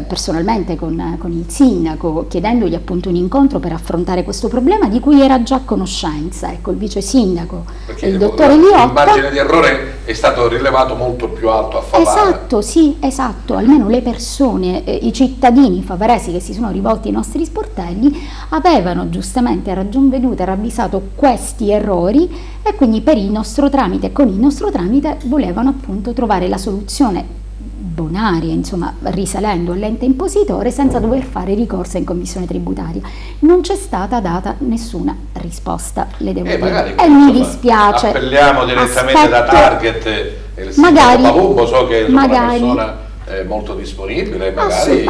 personalmente con il sindaco, chiedendogli appunto un incontro per affrontare questo problema di cui era già a conoscenza, ecco, il vice sindaco, il dottore Liotta. Il margine di errore è stato rilevato molto più alto a Favara. Esatto, sì, esatto, almeno le persone, i cittadini favaresi che si sono rivolti ai nostri sportelli avevano giustamente a ragion veduta ravvisato questi errori, e quindi per il nostro tramite e con il nostro tramite volevano appunto trovare la soluzione bonaria, insomma, risalendo all'ente impositore senza dover fare ricorso in commissione tributaria. Non c'è stata data nessuna risposta, le devo dire, e mi dispiace. Appelliamo direttamente da Target e il sindaco Palumbo, so che è una persona molto disponibile, magari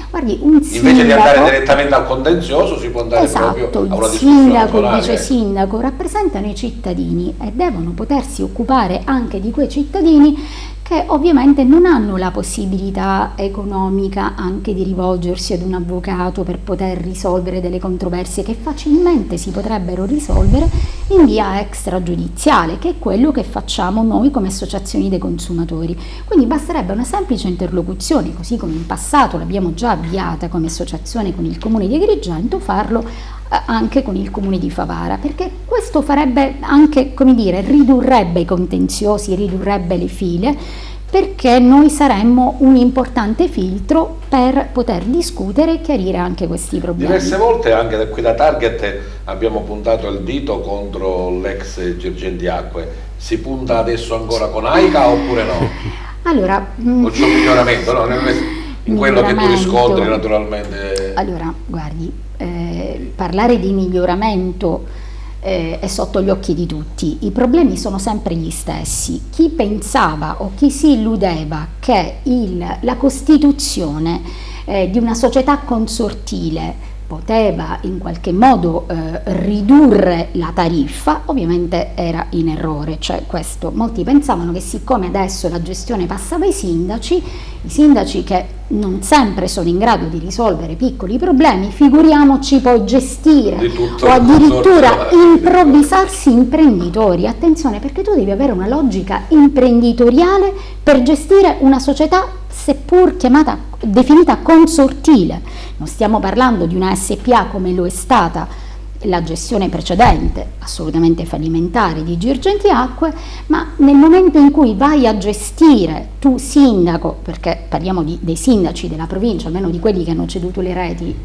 guardi, un sindaco, invece di andare direttamente al contenzioso si può andare proprio a una discussione. Il sindaco, il vice sindaco rappresentano i cittadini e devono potersi occupare anche di quei cittadini che ovviamente non hanno la possibilità economica anche di rivolgersi ad un avvocato per poter risolvere delle controversie che facilmente si potrebbero risolvere in via extragiudiziale, che è quello che facciamo noi come associazioni dei consumatori. Quindi basterebbe una semplice interlocuzione, così come in passato l'abbiamo già avviata come associazione con il Comune di Agrigento, farlo anche con il Comune di Favara, perché questo farebbe anche, come dire, ridurrebbe i contenziosi, ridurrebbe le file, perché noi saremmo un importante filtro per poter discutere e chiarire anche questi problemi. Diverse volte anche da qui da Target abbiamo puntato il dito contro l'ex Girgenti Acque. Si punta adesso ancora con AICA oppure no? Allora, o c'è un miglioramento, no? In quello che tu riscontri naturalmente. Allora, guardi, parlare di miglioramento è sotto gli occhi di tutti, i problemi sono sempre gli stessi. Chi pensava o chi si illudeva che la costituzione di una società consortile poteva in qualche modo ridurre la tariffa, ovviamente era in errore. Cioè, questo, molti pensavano che siccome adesso la gestione passava ai sindaci, i sindaci che non sempre sono in grado di risolvere piccoli problemi, figuriamoci poi gestire o addirittura improvvisarsi imprenditori. Attenzione, perché tu devi avere una logica imprenditoriale per gestire una società seppur definita consortile. Non stiamo parlando di una SPA come lo è stata la gestione precedente, assolutamente fallimentare, di Girgenti Acque, ma nel momento in cui vai a gestire tu sindaco, perché parliamo dei sindaci della provincia, almeno di quelli che hanno ceduto le reti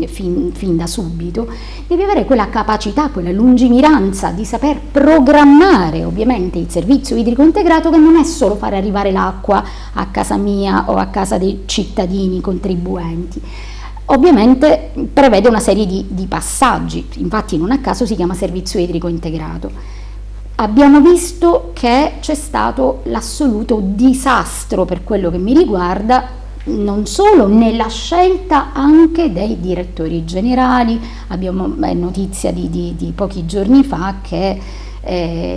fin da subito, devi avere quella capacità, quella lungimiranza di saper programmare ovviamente il servizio idrico integrato, che non è solo fare arrivare l'acqua a casa mia o a casa dei cittadini contribuenti. Ovviamente prevede una serie di passaggi, infatti non a caso si chiama servizio idrico integrato. Abbiamo visto che c'è stato l'assoluto disastro per quello che mi riguarda, non solo nella scelta anche dei direttori generali. Abbiamo notizia di pochi giorni fa che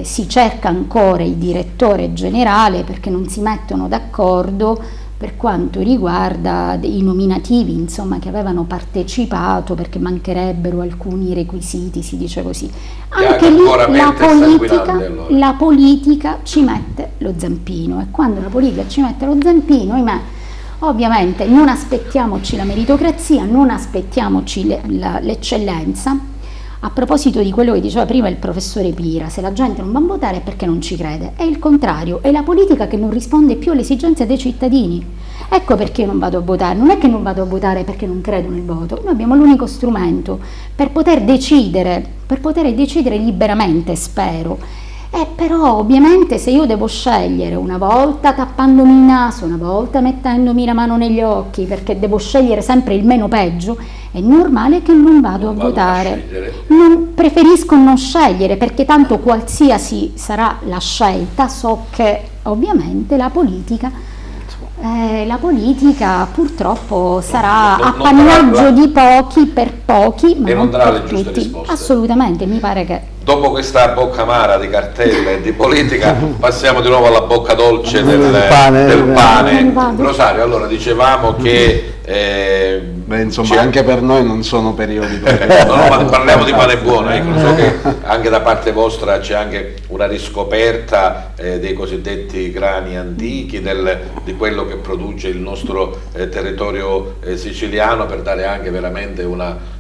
si cerca ancora il direttore generale perché non si mettono d'accordo per quanto riguarda i nominativi, insomma, che avevano partecipato, perché mancherebbero alcuni requisiti, si dice così. Anche lì la politica ci mette lo zampino, e quando la politica ci mette lo zampino, ahimè, ovviamente non aspettiamoci la meritocrazia, non aspettiamoci l'eccellenza. A proposito di quello che diceva prima il professore Pira, se la gente non va a votare è perché non ci crede. È il contrario, è la politica che non risponde più alle esigenze dei cittadini. Ecco perché io non vado a votare. Non è che non vado a votare perché non credo nel voto. Noi abbiamo l'unico strumento per poter decidere liberamente, spero. Però ovviamente se io devo scegliere una volta tappandomi il naso, una volta mettendomi la mano negli occhi, perché devo scegliere sempre il meno peggio, è normale che non vado a votare. Preferisco non scegliere, perché tanto qualsiasi sarà la scelta, so che ovviamente la politica purtroppo sarà appannaggio di pochi per pochi, ma non darà le per giuste tutti. risposte. Assolutamente, mi pare che... Dopo questa bocca amara di cartelle e di politica passiamo di nuovo alla bocca dolce del pane. Rosario, allora dicevamo che insomma anche per noi non sono periodi ma parliamo di pane buono, so che anche da parte vostra c'è anche una riscoperta dei cosiddetti grani antichi, di quello che produce il nostro territorio siciliano, per dare anche veramente una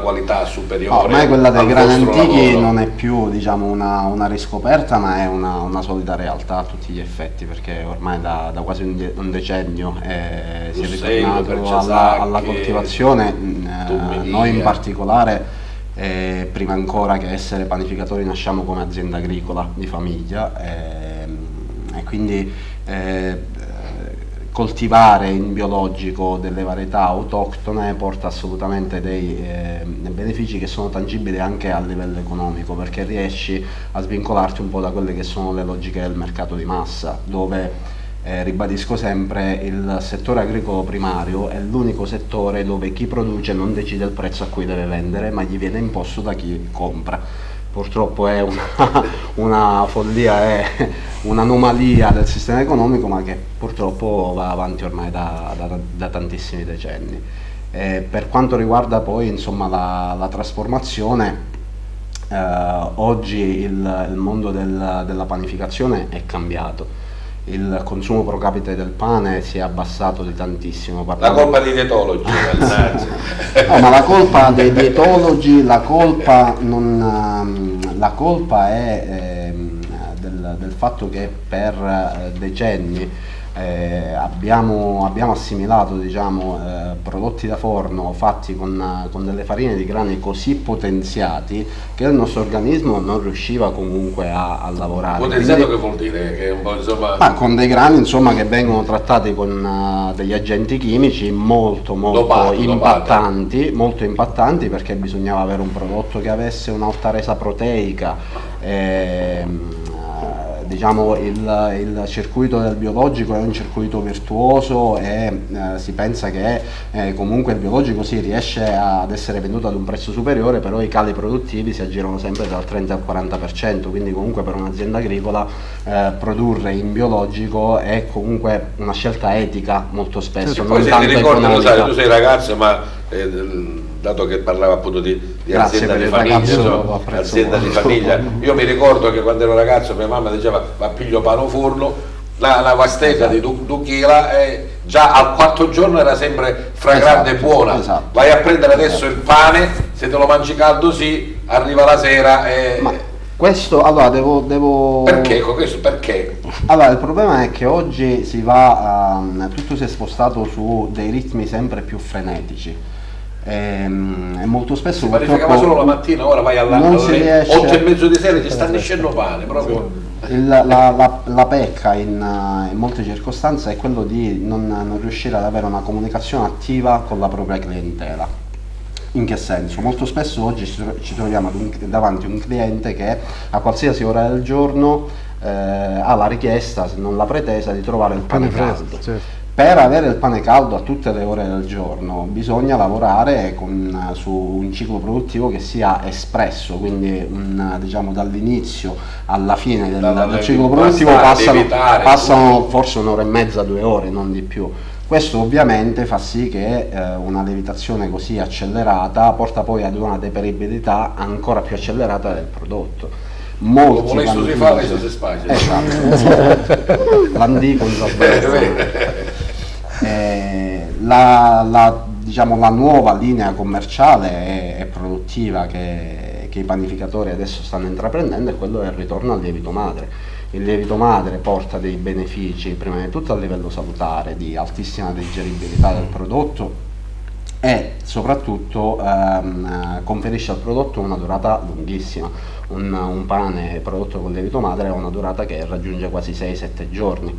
qualità superiore. Ormai quella dei grani antichi lavoro. non è più, diciamo, una riscoperta, ma è una solida realtà a tutti gli effetti, perché ormai da quasi un decennio si è ritornato alla coltivazione. Noi in particolare, prima ancora che essere panificatori, nasciamo come azienda agricola di famiglia, e quindi coltivare in biologico delle varietà autoctone porta assolutamente dei benefici che sono tangibili anche a livello economico, perché riesci a svincolarti un po' da quelle che sono le logiche del mercato di massa, dove ribadisco sempre, il settore agricolo primario è l'unico settore dove chi produce non decide il prezzo a cui deve vendere, ma gli viene imposto da chi compra. Purtroppo è una follia, è un'anomalia del sistema economico, ma che purtroppo va avanti ormai da tantissimi decenni. Per quanto riguarda poi, insomma, la trasformazione, oggi il mondo della panificazione è cambiato. Il consumo pro capite del pane si è abbassato di tantissimo. La colpa dei dietologi. No, ma la colpa dei dietologi, la colpa è del fatto che per decenni abbiamo assimilato, diciamo, prodotti da forno fatti con delle farine di grani così potenziati che il nostro organismo non riusciva comunque a lavorare. Potenziato che vuol dire? Che un po', insomma... con dei grani, insomma, che vengono trattati con degli agenti chimici molto impattanti, perché bisognava avere un prodotto che avesse un'alta resa proteica. Diciamo il circuito del biologico è un circuito virtuoso e si pensa che comunque il biologico si riesce ad essere venduto ad un prezzo superiore, però i cali produttivi si aggirano sempre dal 30 al 40%, quindi comunque per un'azienda agricola produrre in biologico è comunque una scelta etica molto spesso. Poi se ti ricordi, Rosario, tu sei ragazzo, ma dato che parlava appunto di azienda di famiglia, io mi ricordo che quando ero ragazzo mia mamma diceva: va piglio pano forno, la pastella di 2 kg già al 4º giorno era sempre fragrante e buona. Vai a prendere adesso il pane, se te lo mangi caldo sì, arriva la sera Ma questo, allora, devo... Perché? Allora, il problema è che oggi tutto si è spostato su dei ritmi sempre più frenetici. E molto spesso si panificava solo la mattina, ora vai alle 8:30 di sera, ti sta nascendo pane proprio. La pecca in molte circostanze è quello di non riuscire ad avere una comunicazione attiva con la propria clientela. In che senso? Molto spesso oggi ci troviamo davanti a un cliente che a qualsiasi ora del giorno ha la richiesta, se non la pretesa, di trovare il pane caldo. Certo. Per avere il pane caldo a tutte le ore del giorno bisogna lavorare su un ciclo produttivo che sia espresso, quindi diciamo dall'inizio alla fine del ciclo produttivo passano forse 1 ora e mezza, 2 ore, non di più. Questo ovviamente fa sì che una lievitazione così accelerata porta poi ad una deperibilità ancora più accelerata del prodotto. Molti l'antico la nuova linea commerciale e produttiva che i panificatori adesso stanno intraprendendo è quello del ritorno al lievito madre. Il lievito madre porta dei benefici prima di tutto a livello salutare, di altissima digeribilità del prodotto e soprattutto conferisce al prodotto una durata lunghissima, un pane prodotto con lievito madre ha una durata che raggiunge quasi 6-7 giorni.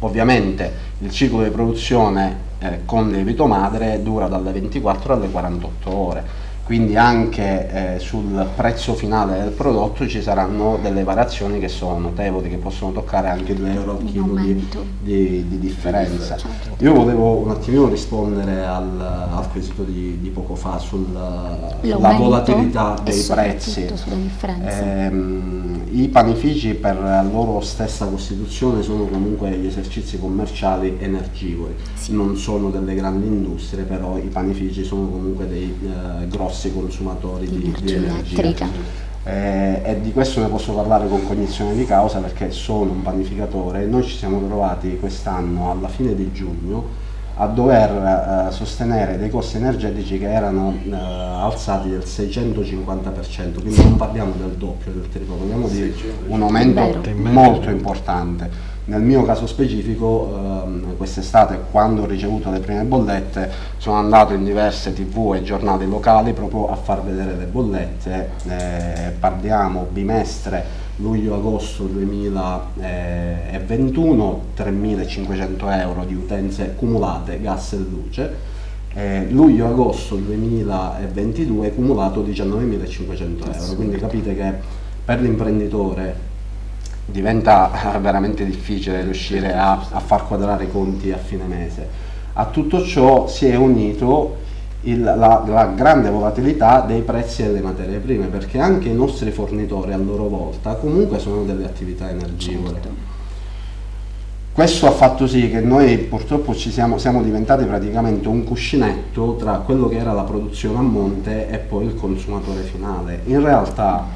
Ovviamente il ciclo di produzione con lievito madre dura dalle 24 alle 48 ore. Quindi anche sul prezzo finale del prodotto ci saranno delle variazioni che sono notevoli, che possono toccare anche 2 euro al chilo di differenza. Io volevo un attimino rispondere al quesito di poco fa sulla volatilità dei prezzi. I panifici per loro stessa costituzione sono comunque gli esercizi commerciali energivori, non sono delle grandi industrie, però i panifici sono comunque dei grossi consumatori di energia. E di questo ne posso parlare con cognizione di causa, perché sono un panificatore e noi ci siamo trovati quest'anno alla fine di giugno a dover sostenere dei costi energetici che erano alzati del 650%, quindi non parliamo del doppio, del triplo, parliamo di un aumento molto importante. Nel mio caso specifico, quest'estate, quando ho ricevuto le prime bollette, sono andato in diverse TV e giornali locali proprio a far vedere le bollette. Parliamo bimestre luglio-agosto 2021, 3.500 euro di utenze cumulate gas e luce. Luglio-agosto 2022 cumulato 19.500 euro, quindi capite che per l'imprenditore diventa veramente difficile riuscire a far quadrare i conti a fine mese. A tutto ciò si è unito la grande volatilità dei prezzi delle materie prime, perché anche i nostri fornitori a loro volta comunque sono delle attività energivore. Questo ha fatto sì che noi purtroppo siamo diventati praticamente un cuscinetto tra quello che era la produzione a monte e poi il consumatore finale. In realtà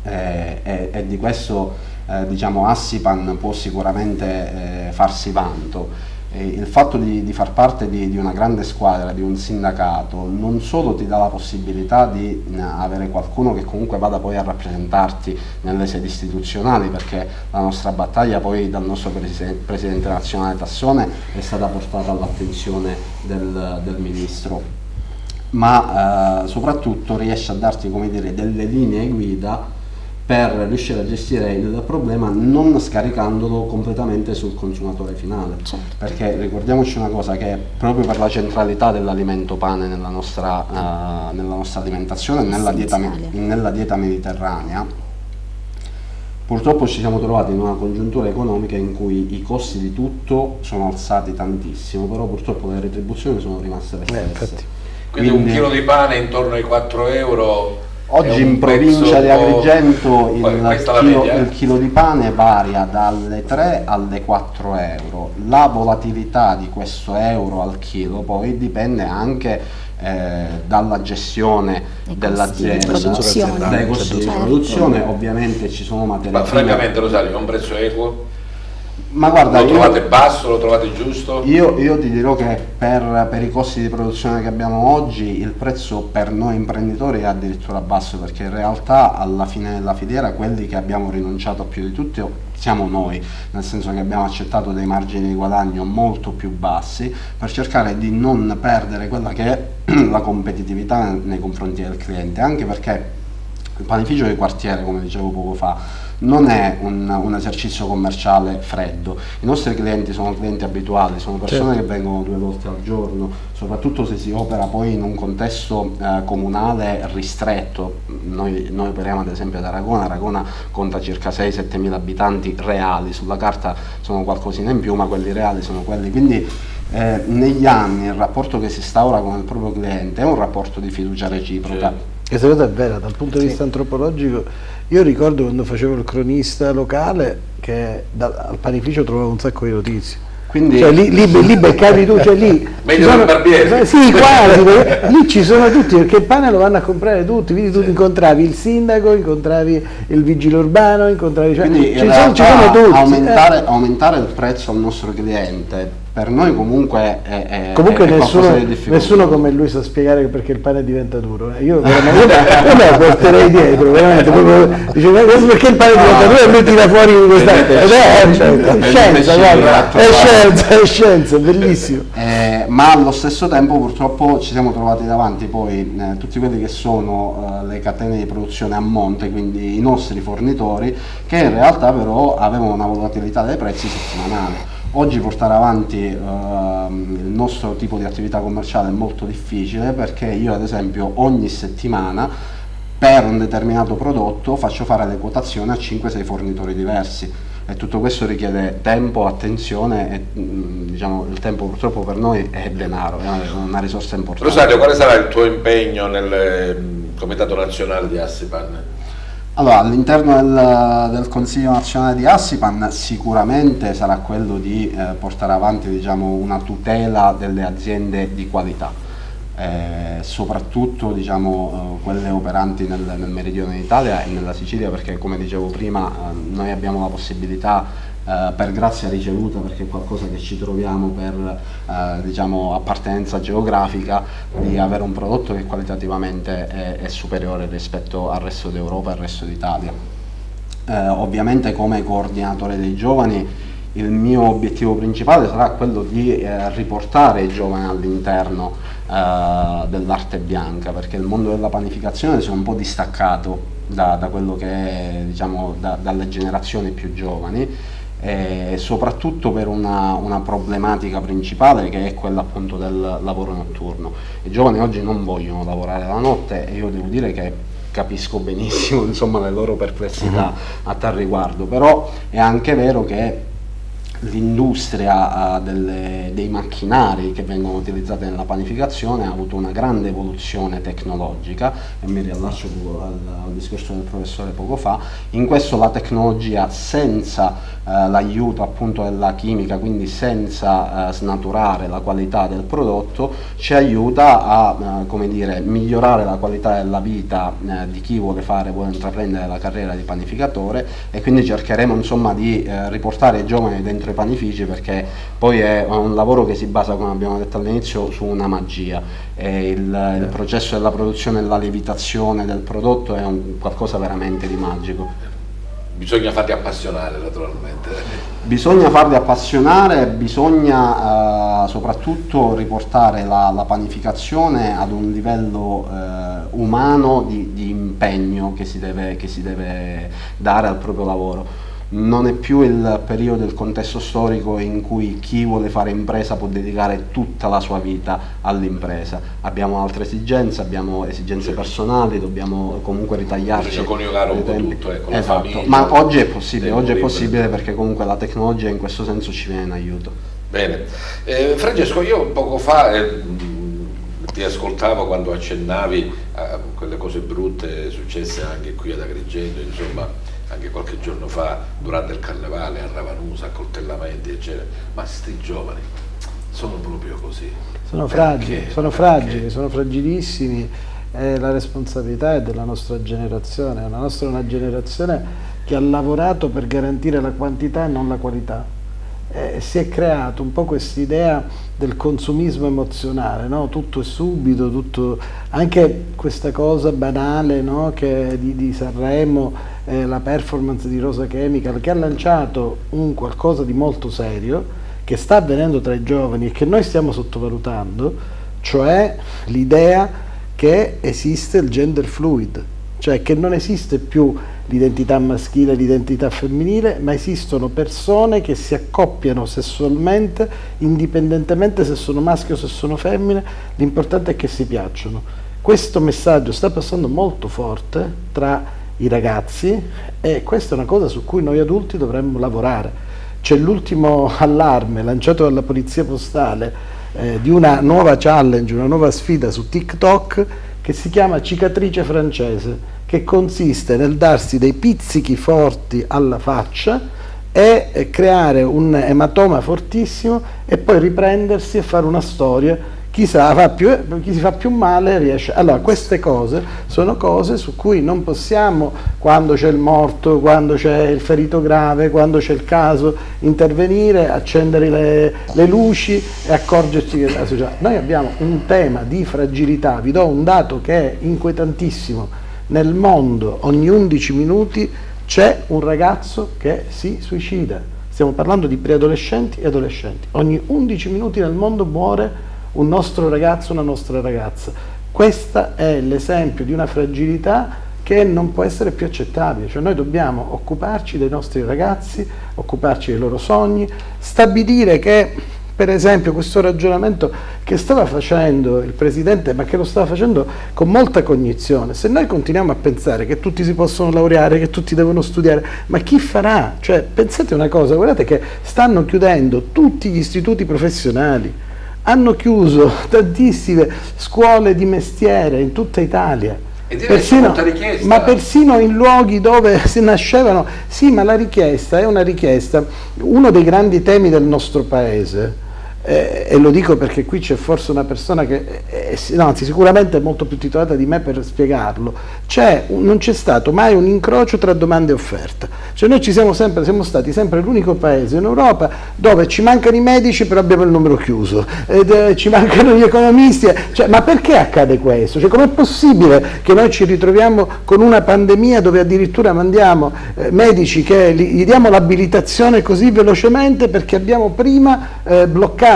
e di questo diciamo Assipan può sicuramente farsi vanto. Il fatto di far parte di una grande squadra, di un sindacato, non solo ti dà la possibilità di avere qualcuno che comunque vada poi a rappresentarti nelle sedi istituzionali, perché la nostra battaglia poi dal nostro presidente nazionale Tassone è stata portata all'attenzione del ministro, ma soprattutto riesce a darti, come dire, delle linee guida per riuscire a gestire il problema non scaricandolo completamente sul consumatore finale. Certo. Perché ricordiamoci una cosa, che proprio per la centralità dell'alimento pane nella nostra alimentazione, nella dieta mediterranea, purtroppo ci siamo trovati in una congiuntura economica in cui i costi di tutto sono alzati tantissimo, però purtroppo le retribuzioni sono rimaste le stesse. Quindi un chilo di pane intorno ai 4 euro. Oggi in provincia di Agrigento il chilo di pane varia dalle 3 alle 4 euro. La volatilità di questo euro al chilo poi dipende anche dalla gestione dell'azienda, dai costi di produzione. Ovviamente ci sono materie prime. Ma francamente, Rosario, è un prezzo equo? Ma guarda, lo trovate basso, lo trovate giusto? Io ti dirò che per i costi di produzione che abbiamo oggi il prezzo per noi imprenditori è addirittura basso, perché in realtà alla fine della filiera quelli che abbiamo rinunciato più di tutti siamo noi, nel senso che abbiamo accettato dei margini di guadagno molto più bassi per cercare di non perdere quella che è la competitività nei confronti del cliente, anche perché il panificio di quartiere, come dicevo poco fa, non è un esercizio commerciale freddo. I nostri clienti sono clienti abituali, sono persone che vengono 2 volte al giorno, soprattutto se si opera poi in un contesto comunale ristretto. Noi operiamo ad esempio ad Aragona. Aragona conta circa 6-7 mila abitanti reali, sulla carta sono qualcosina in più, ma quelli reali sono quelli. Quindi negli anni il rapporto che si instaura con il proprio cliente è un rapporto di fiducia reciproca. Questa cosa è vera, dal punto di vista antropologico. Io ricordo quando facevo il cronista locale che al panificio trovavo un sacco di notizie. Quindi cioè, lì beccavi tu, cioè lì meglio del barbiere. Sì, quasi, lì ci sono tutti, perché il pane lo vanno a comprare tutti, quindi tu incontravi il sindaco, incontravi il vigile urbano, incontravi, cioè, quindi ci sono tutti. Aumentare il prezzo al nostro cliente per noi comunque è nessuno come lui sa spiegare perché il pane diventa duro. Io me lo porterei dietro, veramente. Dice, perché il pane diventa duro e lui tira fuori questa. È scienza, guarda, è scienza, è bellissimo. Ma allo stesso tempo purtroppo ci siamo trovati davanti poi tutti quelli che sono le catene di produzione a monte, quindi i nostri fornitori, che in realtà però avevano una volatilità dei prezzi settimanale. Oggi portare avanti il nostro tipo di attività commerciale è molto difficile, perché io ad esempio ogni settimana per un determinato prodotto faccio fare le quotazioni a 5-6 fornitori diversi, e tutto questo richiede tempo, attenzione e diciamo il tempo purtroppo per noi è denaro, è una risorsa importante. Rosario, quale sarà il tuo impegno nel Comitato Nazionale di Assipan? Allora, all'interno del Consiglio Nazionale di Assipan sicuramente sarà quello di portare avanti, diciamo, una tutela delle aziende di qualità, soprattutto, diciamo, quelle operanti nel meridione d'Italia e nella Sicilia, perché come dicevo prima noi abbiamo la possibilità, per grazia ricevuta, perché è qualcosa che ci troviamo per diciamo appartenenza geografica, di avere un prodotto che qualitativamente è superiore rispetto al resto d'Europa e al resto d'Italia. Ovviamente come coordinatore dei giovani il mio obiettivo principale sarà quello di riportare i giovani all'interno dell'arte bianca, perché il mondo della panificazione si è un po' distaccato da quello che è, diciamo, dalle generazioni più giovani, e soprattutto per una problematica principale, che è quella appunto del lavoro notturno. I giovani oggi non vogliono lavorare la notte e io devo dire che capisco benissimo, insomma, le loro perplessità a tal riguardo, però è anche vero che l'industria dei macchinari che vengono utilizzati nella panificazione ha avuto una grande evoluzione tecnologica, e mi riallaccio al discorso del professore poco fa. In questo la tecnologia, senza l'aiuto appunto della chimica, quindi senza snaturare la qualità del prodotto, ci aiuta a come dire, migliorare la qualità della vita di chi vuole intraprendere la carriera di panificatore, e quindi cercheremo, insomma, di riportare i giovani dentro i panifici, perché poi è un lavoro che si basa, come abbiamo detto all'inizio, su una magia, e il processo della produzione e la lievitazione del prodotto è qualcosa veramente di magico. Bisogna farli appassionare, naturalmente. Bisogna farli appassionare, bisogna soprattutto riportare la panificazione ad un livello umano di impegno che si deve dare al proprio lavoro. Non è più il periodo del contesto storico in cui chi vuole fare impresa può dedicare tutta la sua vita all'impresa. Abbiamo altre esigenze, abbiamo esigenze personali, dobbiamo comunque ritagliarci. Bisogna coniugare un po' tutto, con la famiglia. Ma oggi è possibile, perché comunque la tecnologia in questo senso ci viene in aiuto. Bene. Francesco, io poco fa ti ascoltavo quando accennavi a quelle cose brutte successe anche qui ad Agrigento, insomma, anche qualche giorno fa durante il carnevale a Ravanusa, accoltellamenti eccetera, ma sti giovani sono proprio così. Sono fragili, sono fragilissimi, la responsabilità è della nostra generazione, una generazione che ha lavorato per garantire la quantità e non la qualità. Si è creato un po' quest'idea del consumismo emozionale, no? Tutto è subito, tutto, anche questa cosa banale, no? Che di Sanremo, la performance di Rosa Chemical, che ha lanciato un qualcosa di molto serio che sta avvenendo tra i giovani e che noi stiamo sottovalutando, cioè l'idea che esiste il gender fluid, cioè che non esiste più l'identità maschile e l'identità femminile, ma esistono persone che si accoppiano sessualmente indipendentemente se sono maschi o se sono femmine, l'importante è che si piacciono. Questo messaggio sta passando molto forte tra i ragazzi e questa è una cosa su cui noi adulti dovremmo lavorare. C'è l'ultimo allarme lanciato dalla polizia postale di una nuova challenge, una nuova sfida su TikTok che si chiama cicatrice francese, che consiste nel darsi dei pizzichi forti alla faccia e creare un ematoma fortissimo e poi riprendersi e fare una storia chi si fa più male riesce. Allora queste cose sono cose su cui non possiamo, quando c'è il morto, quando c'è il ferito grave, quando c'è il caso, intervenire, accendere le luci e accorgerci che la società. Noi abbiamo un tema di fragilità, vi do un dato che è inquietantissimo: nel mondo ogni 11 minuti c'è un ragazzo che si suicida. Stiamo parlando di preadolescenti e adolescenti. Ogni 11 minuti nel mondo muore un nostro ragazzo, una nostra ragazza. Questo è l'esempio di una fragilità che non può essere più accettabile. Cioè noi dobbiamo occuparci dei nostri ragazzi, occuparci dei loro sogni, stabilire che, per esempio, questo ragionamento che stava facendo il Presidente, ma che lo stava facendo con molta cognizione, se noi continuiamo a pensare che tutti si possono laureare, che tutti devono studiare, ma chi farà? Cioè, pensate una cosa, guardate che stanno chiudendo tutti gli istituti professionali, hanno chiuso tantissime scuole di mestiere in tutta Italia, ma persino in luoghi dove si nascevano. Sì, ma la richiesta è una richiesta. Uno dei grandi temi del nostro paese, e lo dico perché qui c'è forse una persona che anzi sicuramente è molto più titolata di me per spiegarlo, non c'è stato mai un incrocio tra domanda e offerta. Cioè noi siamo stati sempre l'unico paese in Europa dove ci mancano i medici però abbiamo il numero chiuso, ci mancano gli economisti, ma perché accade questo? Cioè, com'è possibile che noi ci ritroviamo con una pandemia dove addirittura mandiamo medici che gli diamo l'abilitazione così velocemente perché abbiamo prima bloccato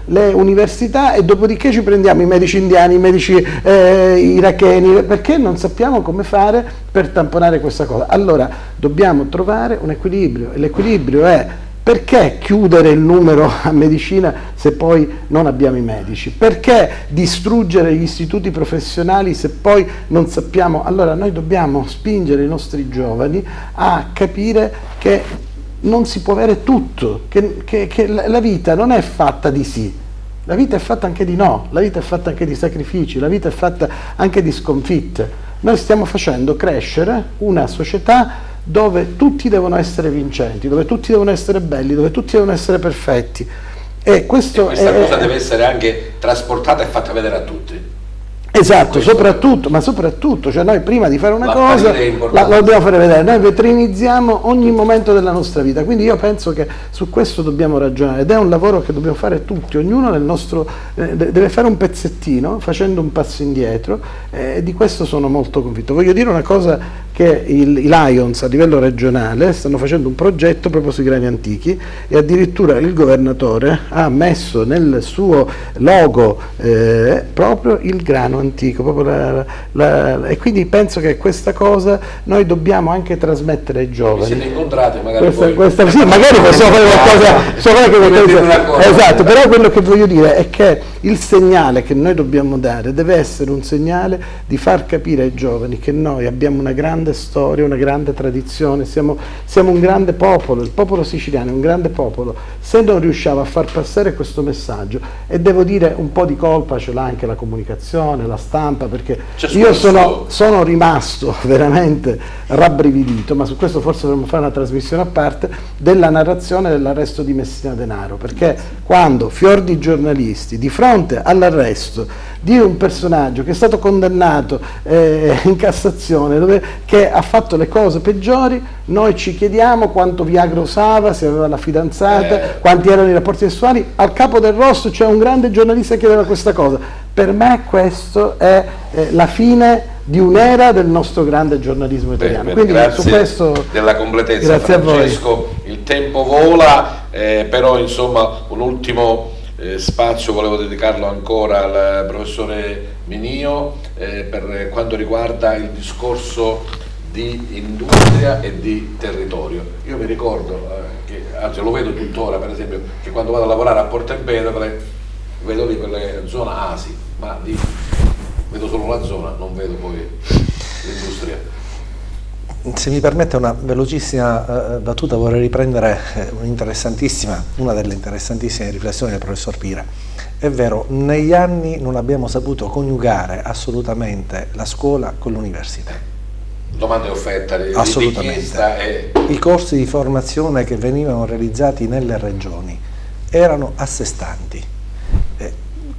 le università e dopodiché ci prendiamo i medici indiani, i medici iracheni, perché non sappiamo come fare per tamponare questa cosa. Allora dobbiamo trovare un equilibrio, e l'equilibrio è: perché chiudere il numero a medicina se poi non abbiamo i medici? Perché distruggere gli istituti professionali se poi non sappiamo? Allora noi dobbiamo spingere i nostri giovani a capire che non si può avere tutto, che la vita non è fatta di sì, la vita è fatta anche di no, la vita è fatta anche di sacrifici, la vita è fatta anche di sconfitte. Noi stiamo facendo crescere una società dove tutti devono essere vincenti, dove tutti devono essere belli, dove tutti devono essere perfetti. E questa cosa deve essere anche trasportata e fatta vedere a tutti. Esatto, soprattutto, cioè noi prima di fare una cosa la dobbiamo fare vedere, noi vetrinizziamo ogni momento della nostra vita, quindi io penso che su questo dobbiamo ragionare ed è un lavoro che dobbiamo fare tutti, ognuno nel nostro, deve fare un pezzettino facendo un passo indietro, e di questo sono molto convinto. Voglio dire una cosa, che i Lions a livello regionale stanno facendo un progetto proprio sui grani antichi e addirittura il governatore ha messo nel suo logo proprio il grano antico, proprio e quindi penso che questa cosa noi dobbiamo anche trasmettere ai giovani. Vi siete incontrati magari sì, magari possiamo fare qualcosa, esatto, però quello che voglio dire è che il segnale che noi dobbiamo dare deve essere un segnale di far capire ai giovani che noi abbiamo una grande storia, una grande tradizione, siamo un grande popolo, il popolo siciliano è un grande popolo. Se non riusciamo a far passare questo messaggio, e devo dire un po' di colpa ce l'ha anche la comunicazione, la stampa, perché io sono rimasto veramente rabbrividito, ma su questo forse dovremmo fare una trasmissione a parte, della narrazione dell'arresto di Messina Denaro, perché quando fior di giornalisti di fronte all'arresto di un personaggio che è stato condannato in Cassazione, che ha fatto le cose peggiori, noi ci chiediamo quanto Viagra usava, se aveva la fidanzata, quanti erano i rapporti sessuali, al capo del rosto c'è un grande giornalista che chiedeva questa cosa. Per me questo è la fine di un'era del nostro grande giornalismo italiano. Quindi grazie su questo, della completezza, grazie Francesco. Il tempo vola, però insomma un ultimo spazio volevo dedicarlo ancora al professore Minio per quanto riguarda il discorso di industria e di territorio. Io mi ricordo che, anzi lo vedo tuttora, per esempio, che quando vado a lavorare a Porto Empedocle vedo lì quelle zona ASI, ma vedo solo la zona, non vedo poi l'industria. Se mi permette una velocissima battuta, vorrei riprendere una delle interessantissime riflessioni del professor Pira. È vero, negli anni non abbiamo saputo coniugare assolutamente la scuola con l'università. Domanda e offerta, richiesta e... I corsi di formazione che venivano realizzati nelle regioni erano a sé stanti.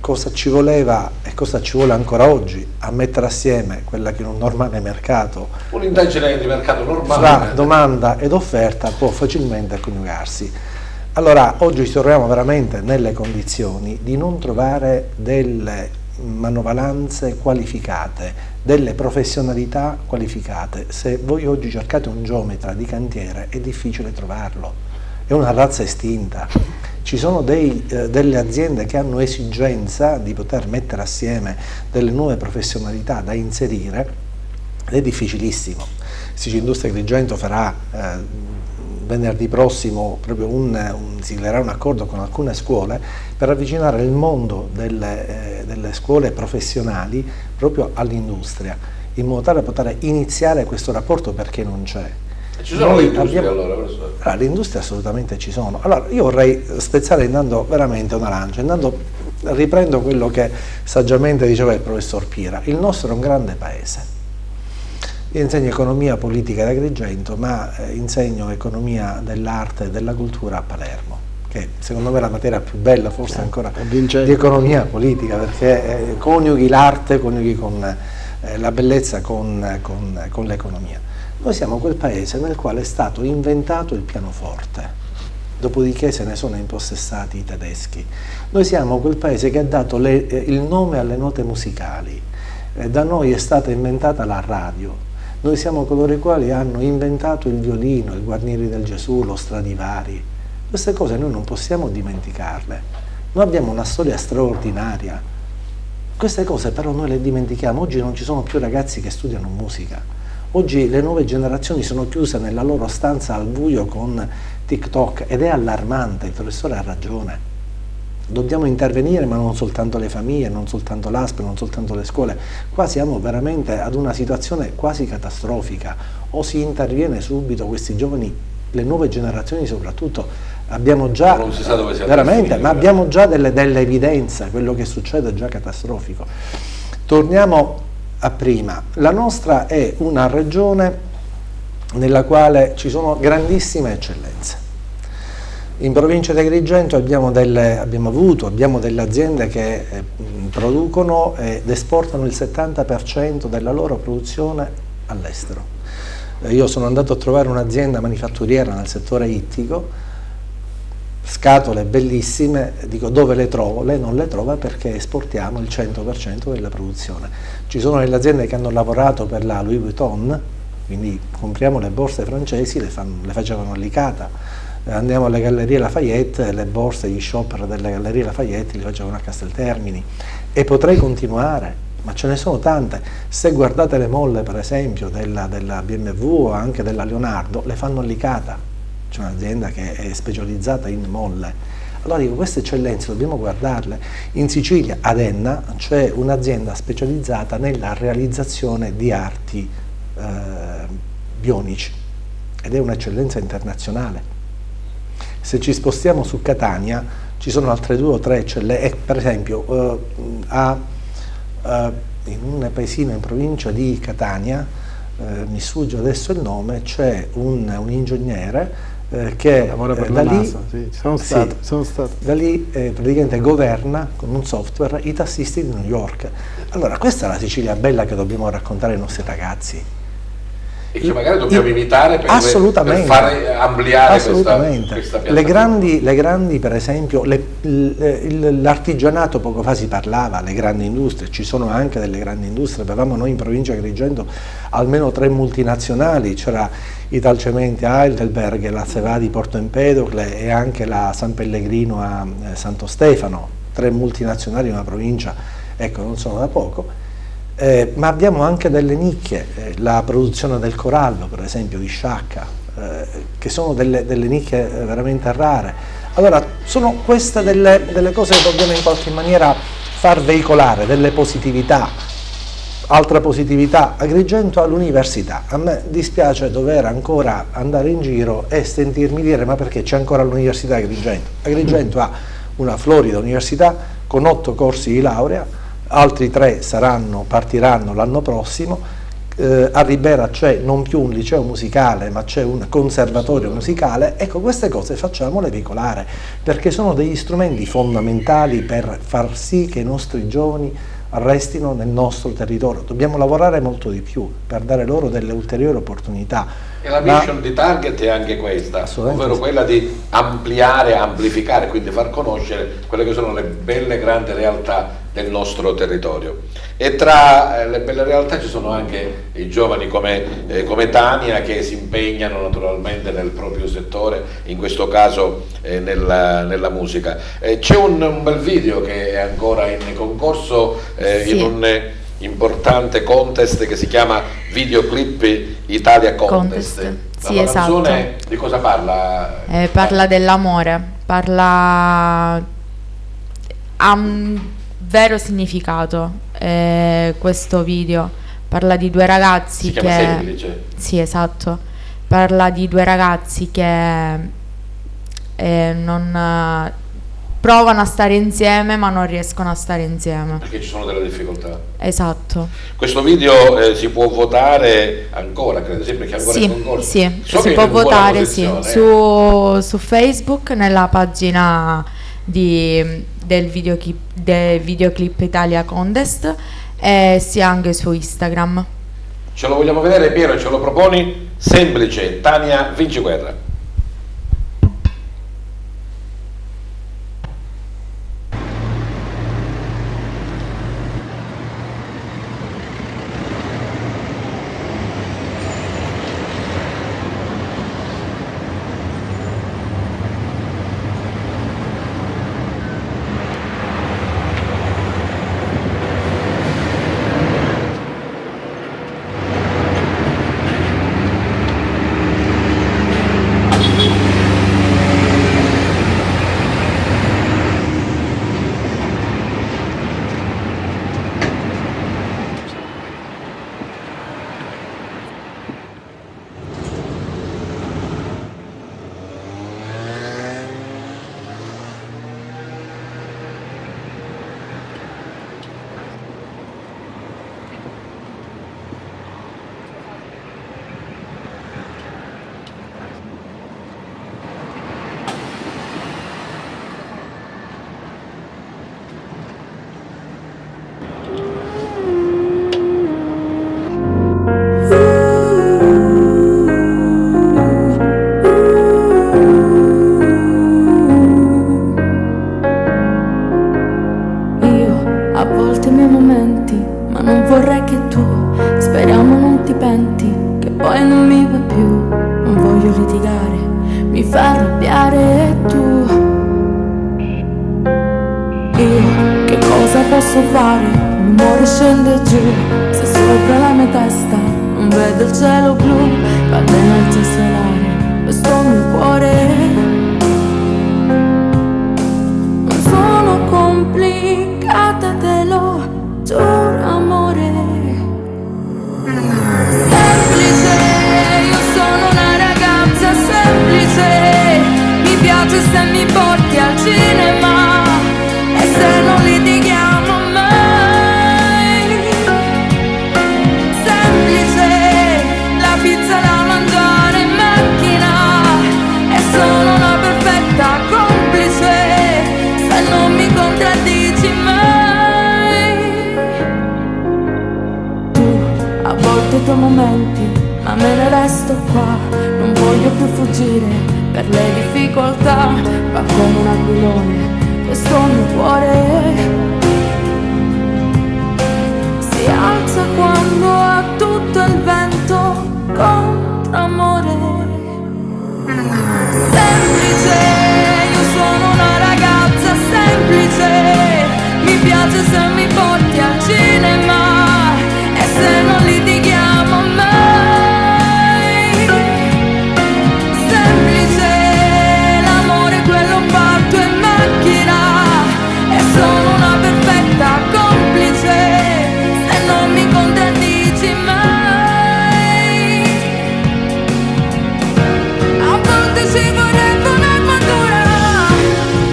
cosa ci voleva e cosa ci vuole ancora oggi a mettere assieme quella che in un normale mercato, un'indagine di mercato normale fra domanda ed offerta, può facilmente coniugarsi. Allora oggi ci troviamo veramente nelle condizioni di non trovare delle manovalanze qualificate, delle professionalità qualificate. Se voi oggi cercate un geometra di cantiere è difficile trovarlo, è una razza estinta. Ci sono delle aziende che hanno esigenza di poter mettere assieme delle nuove professionalità da inserire ed è difficilissimo. Sicindustria Agrigento farà venerdì prossimo proprio siglerà un accordo con alcune scuole per avvicinare il mondo delle scuole professionali proprio all'industria, in modo tale da poter iniziare questo rapporto, perché non c'è. Ci sono le industrie allora? Le industrie assolutamente ci sono. Allora io vorrei spezzare intanto veramente una lancia, intanto riprendo quello che saggiamente diceva il professor Pira. Il nostro è un grande paese. Io insegno economia politica ad Agrigento, ma insegno economia dell'arte e della cultura a Palermo, che secondo me è la materia più bella forse ancora di economia politica, perché coniughi l'arte, coniughi con la bellezza con l'economia. Noi siamo quel paese nel quale è stato inventato il pianoforte, dopodiché se ne sono impossessati i tedeschi. Noi siamo quel paese che ha dato il nome alle note musicali, da noi è stata inventata la radio. Noi siamo coloro i quali hanno inventato il violino, il Guarnieri del Gesù, lo Stradivari. Queste cose noi non possiamo dimenticarle. Noi abbiamo una storia straordinaria. Queste cose però noi le dimentichiamo. Oggi non ci sono più ragazzi che studiano musica. Oggi le nuove generazioni sono chiuse nella loro stanza al buio con TikTok ed è allarmante, il professore ha ragione. Dobbiamo intervenire, ma non soltanto le famiglie, non soltanto l'ASP, non soltanto le scuole. Qua siamo veramente ad una situazione quasi catastrofica. O si interviene subito, questi giovani, le nuove generazioni soprattutto, abbiamo già non si sa dove siamo veramente, finiti, ma abbiamo già delle evidenze, quello che succede è già catastrofico. Torniamo a prima. La nostra è una regione nella quale ci sono grandissime eccellenze. In provincia di Agrigento abbiamo delle aziende che producono ed esportano il 70% della loro produzione all'estero. Io sono andato a trovare un'azienda manifatturiera nel settore ittico, scatole bellissime, dico dove le trovo? Lei non le trova perché esportiamo il 100% della produzione. Ci sono delle aziende che hanno lavorato per la Louis Vuitton, quindi compriamo le borse francesi, le facevano a Licata. Andiamo alle Gallerie Lafayette, le borse, gli shopper delle Gallerie Lafayette li facevano a Casteltermini, e potrei continuare, ma ce ne sono tante. Se guardate le molle per esempio della BMW o anche della Leonardo, le fanno a Licata, c'è un'azienda che è specializzata in molle. Allora dico, queste eccellenze dobbiamo guardarle. In Sicilia, ad Enna, c'è un'azienda specializzata nella realizzazione di arti bionici ed è un'eccellenza internazionale. Se ci spostiamo su Catania ci sono altre 2 o 3 eccellenze, per esempio in un paesino in provincia di Catania, mi sfugge adesso il nome, c'è un ingegnere che lavora per da la lì, NASA, sì, sono stato. Da lì praticamente governa con un software i tassisti di New York. Allora questa è la Sicilia bella che dobbiamo raccontare ai nostri ragazzi. E che magari dobbiamo imitare per fare ampliare questa piattaforma. Le grandi per esempio, l'artigianato, poco fa si parlava, le grandi industrie, ci sono anche delle grandi industrie, avevamo noi in provincia di Agrigento almeno 3 multinazionali, c'era Italcementi a Heidelberg, la Seva di Porto Empedocle e anche la San Pellegrino a Santo Stefano, 3 multinazionali in una provincia, ecco, non sono da poco. Ma abbiamo anche delle nicchie, la produzione del corallo per esempio di Sciacca, che sono delle nicchie veramente rare. Allora sono queste delle cose che dobbiamo in qualche maniera far veicolare, delle positività. Altra positività, Agrigento all'università. A me dispiace dover ancora andare in giro e sentirmi dire ma perché c'è ancora l'università Agrigento? Agrigento ha una florida università con 8 corsi di laurea, altri 3 partiranno l'anno prossimo, a Ribera c'è non più un liceo musicale ma c'è un conservatorio musicale, ecco, queste cose facciamole veicolare, perché sono degli strumenti fondamentali per far sì che i nostri giovani restino nel nostro territorio. Dobbiamo lavorare molto di più per dare loro delle ulteriori opportunità. E la mission di Target è anche questa, ovvero quella di ampliare, amplificare, quindi far conoscere quelle che sono le belle grandi realtà del nostro territorio. E tra le belle realtà ci sono anche i giovani come Tania, che si impegnano naturalmente nel proprio settore, in questo caso nella musica. C'è un bel video che è ancora in concorso in un importante contest che si chiama Videoclip Italia Contest. Sì, la esatto. canzone di cosa parla? Parla dell'amore, ha un vero significato questo video, parla di due ragazzi si chiama Semplice. Sì, esatto, parla di due ragazzi che non provano a stare insieme ma non riescono a stare insieme perché ci sono delle difficoltà. Esatto. Questo video si può votare ancora, credo, sì, perché ancora Sì, in concorso. sì, So si che può è in buona votare, sì, posizione, su Facebook, nella pagina del videoclip Italia Contest, e sia anche su Instagram. Ce lo vogliamo vedere, Piero, ce lo proponi? Semplice, Tania Vinciguerra.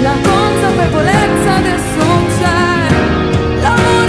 La consapevolezza adesso c'è, l'amore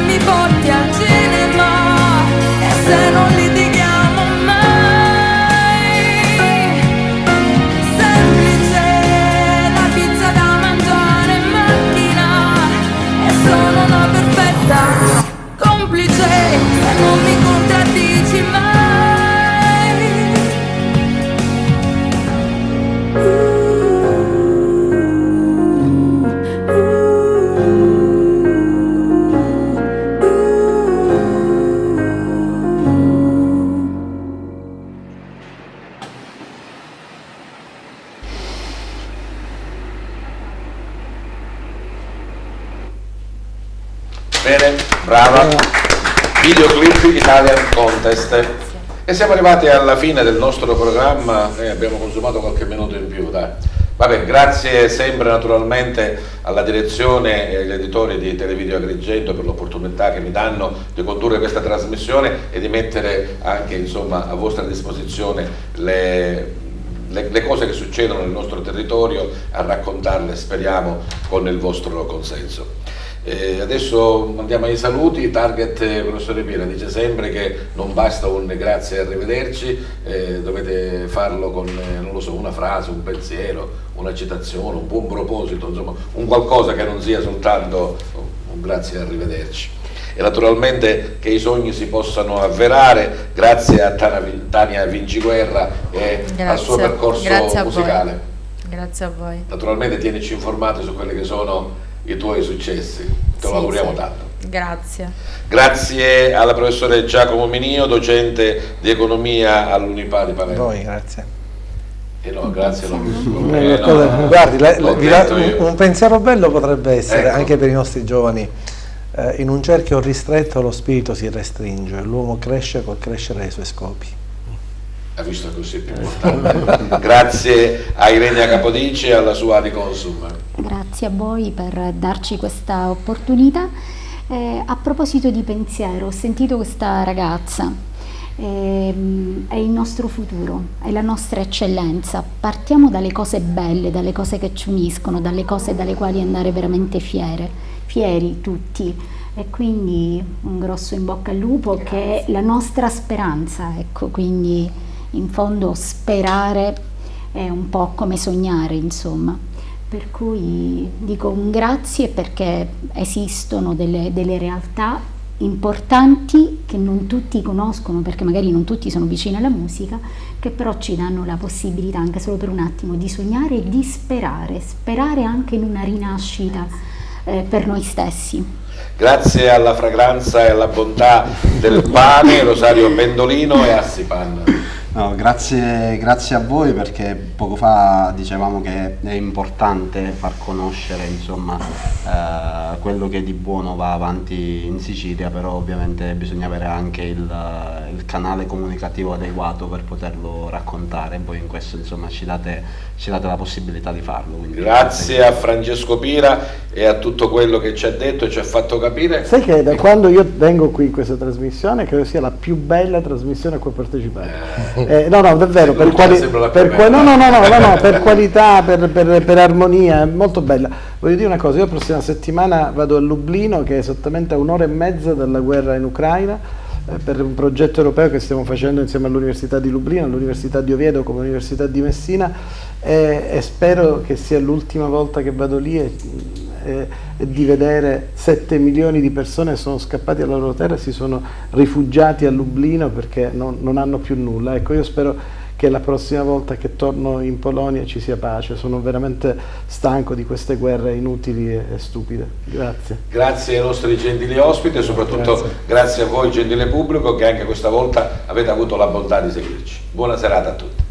mi porti al cinema e se non litighiamo mai. Semplice la pizza da mangiare in macchina e sono una perfetta complice se non mi contraddici mai. Bene, brava. Videoclip Italian Contest. E siamo arrivati alla fine del nostro programma e abbiamo consumato qualche minuto in più, dai. Vabbè, grazie sempre naturalmente alla direzione e agli editori di Televideo Agrigento per l'opportunità che mi danno di condurre questa trasmissione e di mettere anche, insomma, a vostra disposizione le cose che succedono nel nostro territorio, a raccontarle, speriamo, con il vostro consenso. Adesso andiamo ai saluti. Target, professore Pira, dice sempre che non basta un grazie e arrivederci, dovete farlo con, non lo so, una frase, un pensiero, una citazione, un buon proposito, insomma, un qualcosa che non sia soltanto un grazie e arrivederci. E naturalmente che i sogni si possano avverare, grazie a Tania Vinciguerra e al suo percorso musicale. Grazie a voi. Naturalmente tienici informati su quelli che sono i tuoi successi, te lo auguriamo tanto. Grazie. Grazie alla professore Giacomo Minio, docente di economia all'Unipa di Palermo. Voi, grazie. No, grazie. Guardi, un pensiero bello potrebbe essere, ecco, anche per i nostri giovani. In un cerchio ristretto lo spirito si restringe, l'uomo cresce col crescere dei suoi scopi. Ha visto così più importante. Grazie a Irenia Capodici e alla sua Adiconsum. Grazie a voi per darci questa opportunità. A proposito di pensiero, ho sentito questa ragazza, è il nostro futuro, è la nostra eccellenza. Partiamo dalle cose belle, dalle cose che ci uniscono, dalle cose dalle quali andare veramente fieri tutti. E quindi un grosso in bocca al lupo. Grazie. Che è la nostra speranza, ecco, quindi in fondo sperare è un po' come sognare, insomma. Per cui dico un grazie perché esistono delle realtà importanti che non tutti conoscono, perché magari non tutti sono vicini alla musica, che però ci danno la possibilità anche solo per un attimo di sognare e di sperare anche in una rinascita per noi stessi. Grazie alla fragranza e alla bontà del pane, Rosario Pendolino e Assipan. No, grazie a voi, perché poco fa dicevamo che è importante far conoscere, insomma, quello che di buono va avanti in Sicilia, però ovviamente bisogna avere anche il canale comunicativo adeguato per poterlo raccontare, e voi in questo, insomma, ci date la possibilità di farlo. Grazie a Francesco Pira e a tutto quello che ci ha detto e ci ha fatto capire. Sai che da quando io vengo qui in questa trasmissione credo sia la più bella trasmissione a cui ho partecipato. No, davvero, per qualità, per armonia, è molto bella. Voglio dire una cosa, io la prossima settimana vado a Lublino, che è esattamente a 1 ora e mezza dalla guerra in Ucraina, per un progetto europeo che stiamo facendo insieme all'Università di Lublino, all'Università di Oviedo come all'Università di Messina, e spero che sia l'ultima volta che vado lì e di vedere 7 milioni di persone sono scappati dalla loro terra e si sono rifugiati a Lublino perché non hanno più nulla. Ecco, io spero che la prossima volta che torno in Polonia ci sia pace. Sono veramente stanco di queste guerre inutili e stupide. Grazie. Grazie ai nostri gentili ospiti e soprattutto grazie a voi, gentile pubblico, che anche questa volta avete avuto la bontà di seguirci. Buona serata a tutti.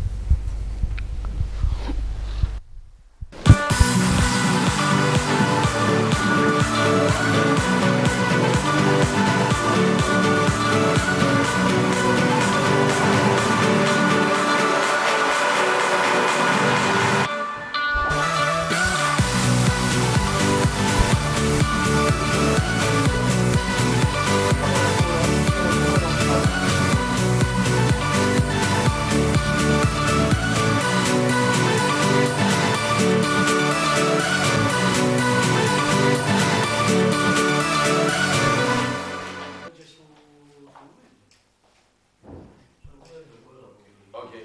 che